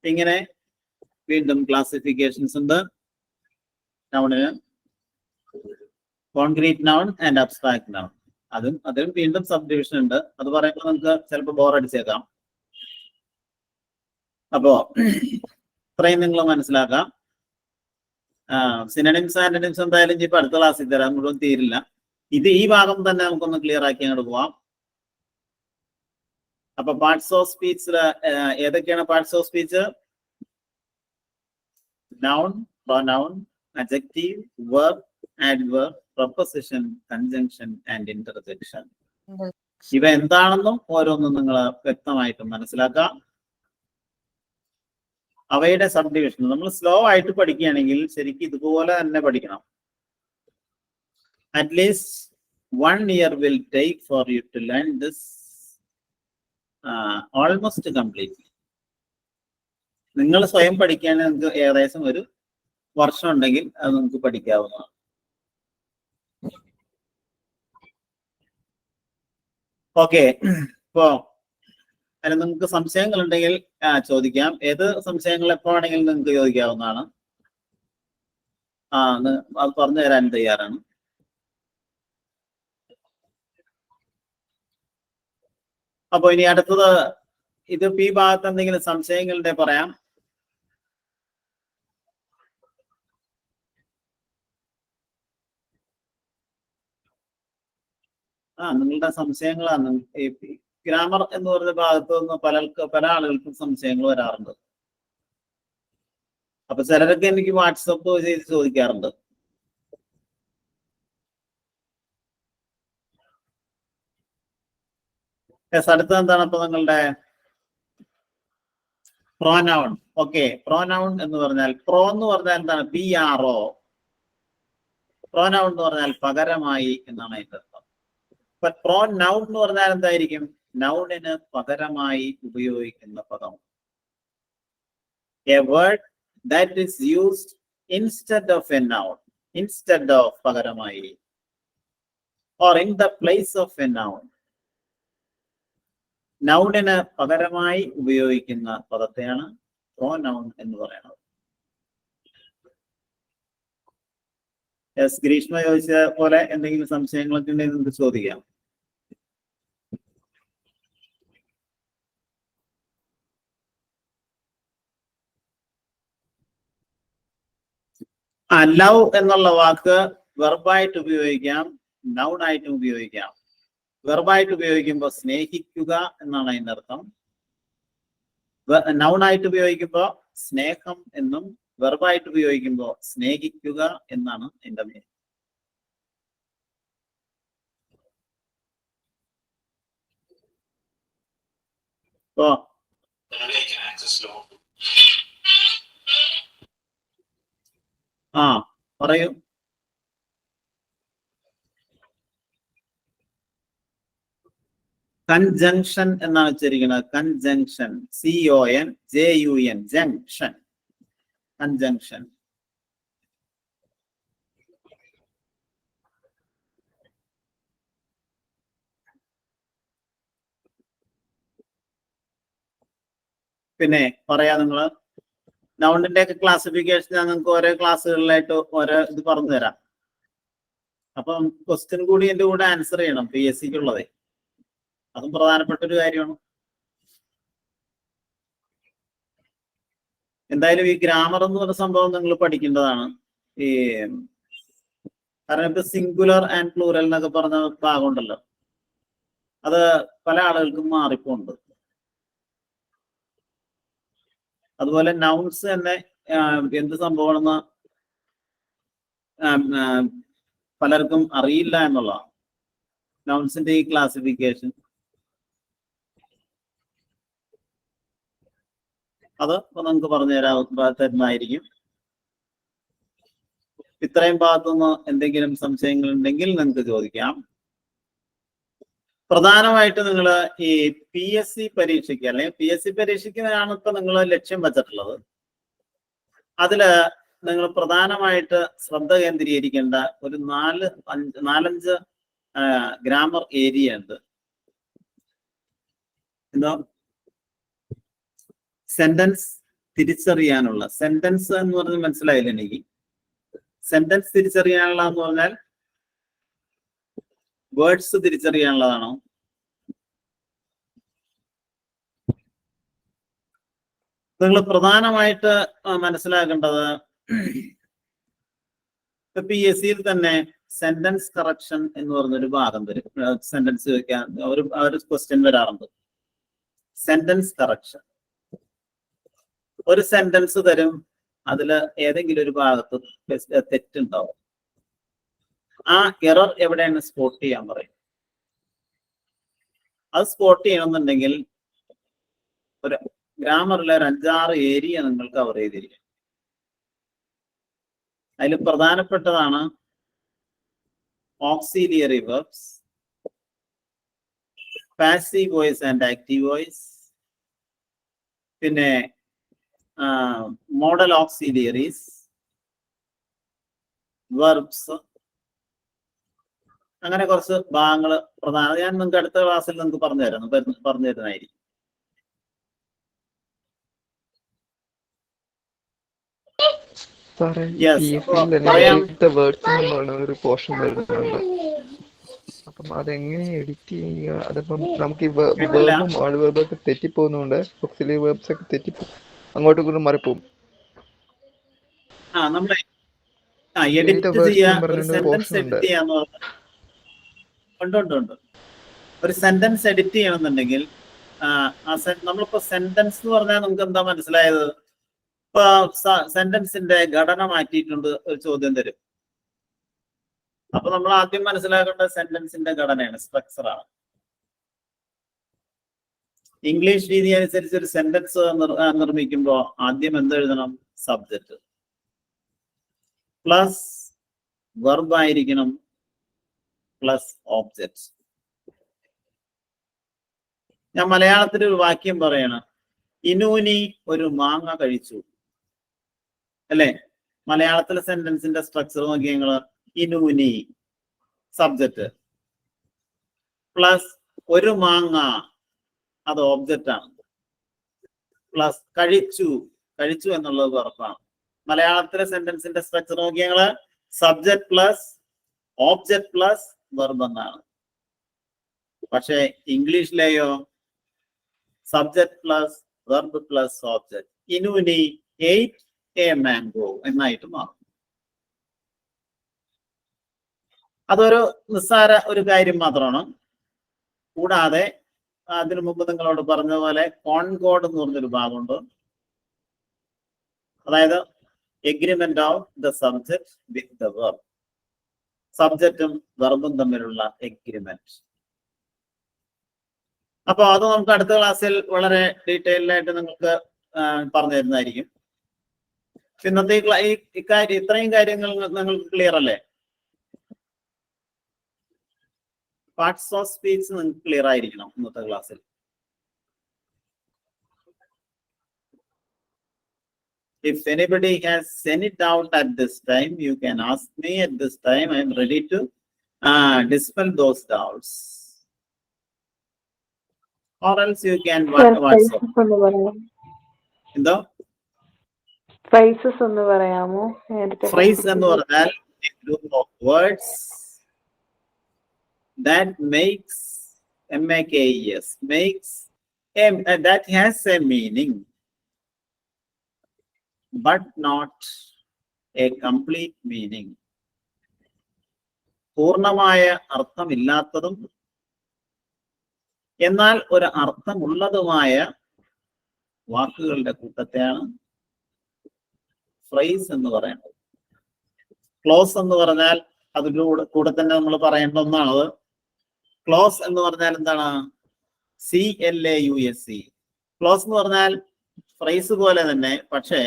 ഇങ്ങനെ വീണ്ടും ക്ലാസിഫിക്കേഷൻസ് ഉണ്ട്. നൗണിന് concrete noun and abstract noun. അതിലും വീണ്ടും സബ് ഡിവിഷൻ ഉണ്ട്. അത് പറയുമ്പോൾ നമുക്ക് ചിലപ്പോൾ ബോറടിച്ചേക്കാം. അപ്പോ ഇത്രയും നിങ്ങൾ മനസ്സിലാക്കാം. സിനണിംസ് ആന്റണിംസ് എന്തായാലും ഇപ്പൊ അടുത്ത ക്ലാസ്സിൽ തരാം, മുഴുവൻ തീരില്ല. ഈ ഭാഗം തന്നെ നമുക്കൊന്ന് ക്ലിയർ ആക്കി അങ്ങോട്ട് പോവാം. അപ്പൊ പാർട്സ് ഓഫ് സ്പീച്ചില് ഏതൊക്കെയാണ് parts of speech? Noun, pronoun, adjective, verb, adverb, proposition, conjunction and interjection. ഇവ എന്താണെന്നും ഓരോന്നും നിങ്ങൾ വ്യക്തമായിട്ട് മനസ്സിലാക്കാം. അവയുടെ സബ് ഡിവിഷൻ നമ്മൾ സ്ലോ ആയിട്ട് പഠിക്കുകയാണെങ്കിൽ ശരിക്കും ഇതുപോലെ തന്നെ പഠിക്കണം. At least 1 year will take for you to learn this almost completely. നിങ്ങൾ സ്വയം പഠിക്കുകയാണെങ്കിൽ നിങ്ങൾക്ക് ഏകദേശം 1 വർഷം ഉണ്ടെങ്കിൽ അത് നിങ്ങൾക്ക് പഠിക്കാവുന്നതാണ്. ഓക്കെ, ഇപ്പോ അതിന് നിങ്ങൾക്ക് സംശയങ്ങൾ ഉണ്ടെങ്കിൽ ചോദിക്കാം. ഏത് സംശയങ്ങൾ എപ്പോഴാണെങ്കിലും നിങ്ങൾക്ക് ചോദിക്കാവുന്നതാണ്. അത് പറഞ്ഞു തരാൻ തയ്യാറാണ്. അപ്പൊ ഇനി അടുത്തത്, ഇതിപ്പോ ഈ ഭാഗത്ത് എന്തെങ്കിലും സംശയങ്ങളുടെ പറയാം. നിങ്ങളുടെ സംശയങ്ങളാണ്. ഗ്രാമർ എന്ന് പറഞ്ഞ ഭാഗത്ത് നിന്ന് പല ആളുകൾക്കും സംശയങ്ങൾ വരാറുണ്ട്. അപ്പൊ ചിലരൊക്കെ എനിക്ക് വാട്സപ്പ് ചെയ്ത് ചോദിക്കാറുണ്ട്. അടുത്തത് എന്താണ് അപ്പൊ നിങ്ങളുടെ പ്രോനൗൺ? ഓക്കെ, പ്രോനൗൺ എന്ന് പറഞ്ഞാൽ പ്രോ എന്ന് പറഞ്ഞാൽ എന്താണ്? PRO. പ്രോനൗൺ എന്ന് പറഞ്ഞാൽ പകരമായി എന്നാണ് അതിന്റെ അർത്ഥം. അപ്പൊ പ്രോനൗൺ എന്ന് പറഞ്ഞാൽ എന്തായിരിക്കും? നൗണിന് പകരമായി ഉപയോഗിക്കുന്ന പദം. A word that is used instead of a noun. Instead of, പകരമായി. Or in the place of a noun. നൗണിന് പകരമായി ഉപയോഗിക്കുന്ന പദത്തെയാണ് പ്രോനൗൺ എന്ന് പറയുന്നത്. ഗ്രീഷ്മ ചോദിച്ച പോലെ എന്തെങ്കിലും സംശയങ്ങളൊക്കെ ഉണ്ടെങ്കിൽ നിങ്ങൾക്ക് ചോദിക്കാം. ലവ് എന്നുള്ള വാക്ക് വെർബായിട്ട് ഉപയോഗിക്കാം, നൗൺ ആയിട്ടും ഉപയോഗിക്കാം. വെർബായിട്ട് ഉപയോഗിക്കുമ്പോൾ സ്നേഹിക്കുക എന്നാണ് അതിന്റെ അർത്ഥം. നൗൺ ആയിട്ട് ഉപയോഗിക്കുമ്പോൾ സ്നേഹം എന്നും, വെർബായിട്ട് ഉപയോഗിക്കുമ്പോൾ സ്നേഹിക്കുക എന്നാണ് അതിന്റെ മീനിങ്. ഇപ്പോ പറയൂ. കൺജങ്ഷൻ എന്നാണ് വെച്ചിരിക്കുന്നത്. Conjunction, CONJUN, junction, conjunction. പിന്നെ പറയാ, നിങ്ങള് നൗണിന്റെ ഒക്കെ ക്ലാസിഫിക്കേഷൻ ഞാൻ നിങ്ങൾക്ക് ഓരോ ക്ലാസ്സുകളിലായിട്ട് ഓരോ ഇത് പറഞ്ഞു തരാം. അപ്പം ക്വസ്റ്റ്യൻ കൂടി എന്റെ കൂടെ ആൻസർ ചെയ്യണം, PSCക്ക് ഉള്ളതേ. അതും പ്രധാനപ്പെട്ട ഒരു കാര്യമാണ്. എന്തായാലും ഈ ഗ്രാമർ എന്ന് പറഞ്ഞ സംഭവം നിങ്ങൾ പഠിക്കേണ്ടതാണ്. കാരണം ഇപ്പൊ സിംഗുലർ ആൻഡ് പ്ലൂറൽ എന്നൊക്കെ പറഞ്ഞ ഭാഗമുണ്ടല്ലോ, അത് പല ആളുകൾക്കും മാറിപ്പോണ്ട്. അതുപോലെ നൗൺസ് തന്നെ എന്ത് സംഭവമാണെന്ന് പലർക്കും അറിയില്ല എന്നുള്ളതാണ്. നൗൺസിന്റെ ഈ ക്ലാസിഫിക്കേഷൻ അത് നിങ്ങൾക്ക് പറഞ്ഞു തരുന്നതായിരിക്കും. ഇത്രയും ഭാഗത്തുനിന്ന് എന്തെങ്കിലും സംശയങ്ങൾ ഉണ്ടെങ്കിൽ നിങ്ങൾക്ക് ചോദിക്കാം. പ്രധാനമായിട്ട് നിങ്ങൾ ഈ PSC പരീക്ഷയ്ക്ക് അല്ലെങ്കിൽ PSC പരീക്ഷയ്ക്കാണ് ഇപ്പൊ നിങ്ങൾ ലക്ഷ്യം വെച്ചിട്ടുള്ളത്. അതില് നിങ്ങൾ പ്രധാനമായിട്ട് ശ്രദ്ധ കേന്ദ്രീകരിക്കേണ്ട ഒരു 4-5 ഗ്രാമർ ഏരിയ ഉണ്ട്. എന്തോ സെന്റൻസ് തിരിച്ചറിയാനുള്ള, സെന്റൻസ് എന്ന് പറഞ്ഞ് മനസ്സിലായില്ല എനിക്ക്. സെന്റൻസ് തിരിച്ചറിയാനുള്ള എന്ന് പറഞ്ഞാൽ വേർഡ്സ് തിരിച്ചറിയാനുള്ളതാണോ? നിങ്ങൾ പ്രധാനമായിട്ട് മനസ്സിലാക്കേണ്ടത് PSC-യിൽ തന്നെ സെന്റൻസ് കറക്ഷൻ എന്ന് പറഞ്ഞൊരു ഭാഗം വരും. സെന്റൻസ് ചോദിക്കാൻ ഒരു ക്വസ്റ്റ്യൻ വരാറുണ്ട്. Sentence correction. ഒരു സെന്റൻസ് തരും, അതില് ഏതെങ്കിലും ഒരു ഭാഗത്ത് തെറ്റുണ്ടാവും. ആ എറർ എവിടെയാണ് സ്പോട്ട് ചെയ്യാൻ പറയും. അത് സ്പോട്ട് ചെയ്യണമെന്നുണ്ടെങ്കിൽ ഒരു ഗ്രാമറിലെ ഒരു 5-6 ഏരിയ നിങ്ങൾ കവർ ചെയ്തിരിക്കും. അതിൽ പ്രധാനപ്പെട്ടതാണ് auxiliary verbs, passive voice and active voice, പിന്നെ മോഡൽ ഓക്സിലിയറീസ്, വെർബ്സ്, അങ്ങനെ കുറച്ച് ഭാഗങ്ങൾ പ്രധാന. ഞാൻ നിങ്ങൾക്ക് അടുത്ത ക്ലാസ്സിൽ നിങ്ങൾക്ക് പറഞ്ഞു തരുന്നതായിരിക്കും. സാറേ Yes. വേർഡ്സ് ഒരു പോർഷൻ വരുന്നുണ്ട്. അപ്പം അതെങ്ങനെ എഡിറ്റ് ചെയ്യുക? അതിപ്പം നമുക്ക് ഈ വേർബും ആഡ് വേർബൊക്കെ തെറ്റിപ്പോകുന്നുണ്ട്. ഓക്സിലറി വേർബ്സ് ഒക്കെ അങ്ങോട്ടും ഇങ്ങോട്ടും മാറിപ്പോകും. നമ്മളെ എഡിറ്റ് ചെയ്യാൻ ഒരു സെന്റൻസ് എഡിറ്റ് ചെയ്യാന്ന് പറഞ്ഞാൽ ഉണ്ട്. ഒരു സെന്റൻസ് എഡിറ്റ് ചെയ്യണമെന്നുണ്ടെങ്കിൽ നമ്മളിപ്പോ സെന്റൻസ് എന്ന് പറഞ്ഞാൽ നമുക്ക് എന്താ മനസ്സിലായത്? ഇപ്പൊ സെന്റൻസിന്റെ ഘടന മാറ്റിയിട്ടുണ്ട് ഒരു ചോദ്യം തരും. അപ്പൊ നമ്മൾ ആദ്യം മനസ്സിലാക്കേണ്ട സെന്റൻസിന്റെ ഘടനയാണ്, സ്ട്രക്ചറാണ്. ഇംഗ്ലീഷ് രീതി അനുസരിച്ച് ഒരു സെന്റൻസ് നിർമ്മിക്കുമ്പോൾ ആദ്യം എന്തെഴുതണം? സബ്ജക്റ്റ് പ്ലസ് വെർബ് ആയിരിക്കണം പ്ലസ് ഓബ്ജക്റ്റ്. ഞാൻ മലയാളത്തിൽ ഒരു വാക്യം പറയണം, ഇനൂനി ഒരു മാങ്ങ കഴിച്ചു, അല്ലെ? മലയാളത്തിലെ സെന്റൻസിന്റെ സ്ട്രക്ചർ നോക്കി നിങ്ങള്. ഇനൂനി സബ്ജക്റ്റ് പ്ലസ് ഒരു മാങ്ങ, അത് ഓബ്ജക്റ്റ് ആണ്, പ്ലസ് കഴിച്ചു എന്നുള്ളത് വെർബാണ്. മലയാളത്തിലെ സെന്റൻസിന്റെ സ്ട്രക്ചർ നോക്കി ഞങ്ങള് subject plus object plus verb എന്നാണ്. പക്ഷെ ഇംഗ്ലീഷിലെയോ subject plus verb plus object. Inuni ate a mango എന്നായിട്ട് മാറും. അതൊരു നിസ്സാര ഒരു കാര്യം മാത്രമാണ്. കൂടാതെ അതിനു മുമ്പ് നിങ്ങളോട് പറഞ്ഞ പോലെ കോൺകോഡ് എന്ന് പറഞ്ഞൊരു ഭാഗമുണ്ട്. അതായത് agreement of the subject with the verb. സബ്ജക്റ്റും വെർബും തമ്മിലുള്ള എഗ്രിമെന്റ്. അപ്പൊ അത് നമുക്ക് അടുത്ത ക്ലാസ്സിൽ വളരെ ഡീറ്റെയിൽഡ് ആയിട്ട് നിങ്ങൾക്ക് പറഞ്ഞു തരുന്നതായിരിക്കും. ഇന്നത്തെ ഇത്രയും കാര്യങ്ങൾ നിങ്ങൾക്ക് ക്ലിയർ അല്ലേ? പാർട്സ് ഓഫ് സ്പീച്ച് നിങ്ങൾക്ക് ക്ലിയർ ആയിരിക്കണം ഇന്നത്തെ ക്ലാസ്സിൽ. If anybody has any doubt at this time, you can ask me at this time. I am ready to dispel those doubts. Or else you can WhatsApp. എന്തോ phrases ഒന്ന് പറയാമോ? Phrase എന്ന് പറഞ്ഞാൽ a group of words that makes M-A-K-E-S makes that has a meaning but not a complete meaning. പൂർണ്ണമായ അർത്ഥമില്ലാത്തതും എന്നാൽ ഒരു അർത്ഥമുള്ളതുമായ വാക്കുകളുടെ കൂട്ടത്തെയാണ് ഫ്രേസ് എന്ന് പറയുന്നത്. ക്ലോസ് എന്ന് പറഞ്ഞാൽ അതിൻ്റെ കൂടെ തന്നെ നമ്മൾ പറയേണ്ട ഒന്നാണത്. ക്ലോസ് എന്ന് പറഞ്ഞാൽ എന്താണ്? CLAUSE. ക്ലോസ് എന്ന് പറഞ്ഞാൽ ഫ്രേസ് പോലെ തന്നെ, പക്ഷേ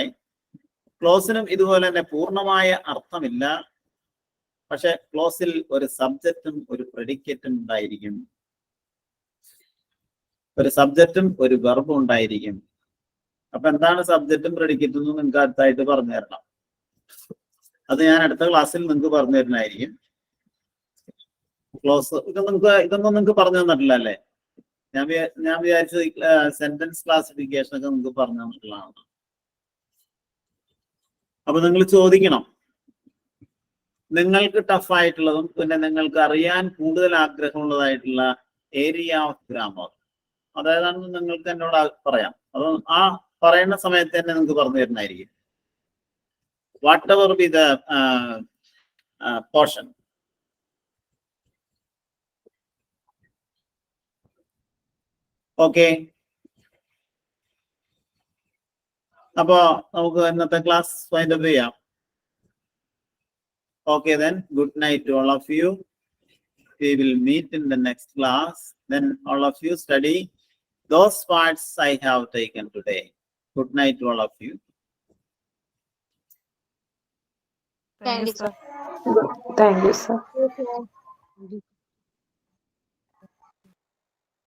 ക്ലോസിനും ഇതുപോലെ തന്നെ പൂർണ്ണമായ അർത്ഥമില്ല. പക്ഷെ ക്ലോസിൽ ഒരു സബ്ജക്റ്റും ഒരു പ്രെഡിക്കേറ്റും ഉണ്ടായിരിക്കും, ഒരു സബ്ജക്റ്റും ഒരു വെർബും ഉണ്ടായിരിക്കും. അപ്പൊ എന്താണ് സബ്ജക്റ്റും പ്രെഡിക്കേറ്റും എന്ന് നിങ്ങൾക്ക് അടുത്തായിട്ട് പറഞ്ഞു തരണം. അത് ഞാൻ അടുത്ത ക്ലാസ്സിൽ നിങ്ങൾക്ക് പറഞ്ഞു തരുന്നതായിരിക്കും. ക്ലോസ് ഇതൊന്നും നിങ്ങൾക്ക് പറഞ്ഞു തന്നിട്ടില്ല അല്ലേ? ഞാൻ വിചാരിച്ചത് സെന്റൻസ് ക്ലാസിഫിക്കേഷൻ ഒക്കെ നിങ്ങൾക്ക് പറഞ്ഞു തന്നിട്ടുള്ളതാണ്. അപ്പൊ നിങ്ങൾ ചോദിക്കണം, നിങ്ങൾക്ക് ടഫ് ആയിട്ടുള്ളതും പിന്നെ നിങ്ങൾക്ക് അറിയാൻ കൂടുതൽ ആഗ്രഹമുള്ളതായിട്ടുള്ള ഏരിയ ഓഫ് ഗ്രാമർ അതേതാണെന്ന് നിങ്ങൾക്ക് എന്നോട് പറയാം. അത് ആ പറയുന്ന സമയത്ത് തന്നെ നിങ്ങൾക്ക് പറഞ്ഞു തരുന്നതായിരിക്കും. What ever B the portion. Okay, അപ്പോ നമുക്ക് ഇന്നത്തെ ക്ലാസ് ഫൈൻഡ് അപ്പ് ചെയ്യാം. Okay then, good night to all of you. We will meet in the next class. Then all of you study those parts I have taken today. Good night to all of you. Thank you, sir. Thank you, sir.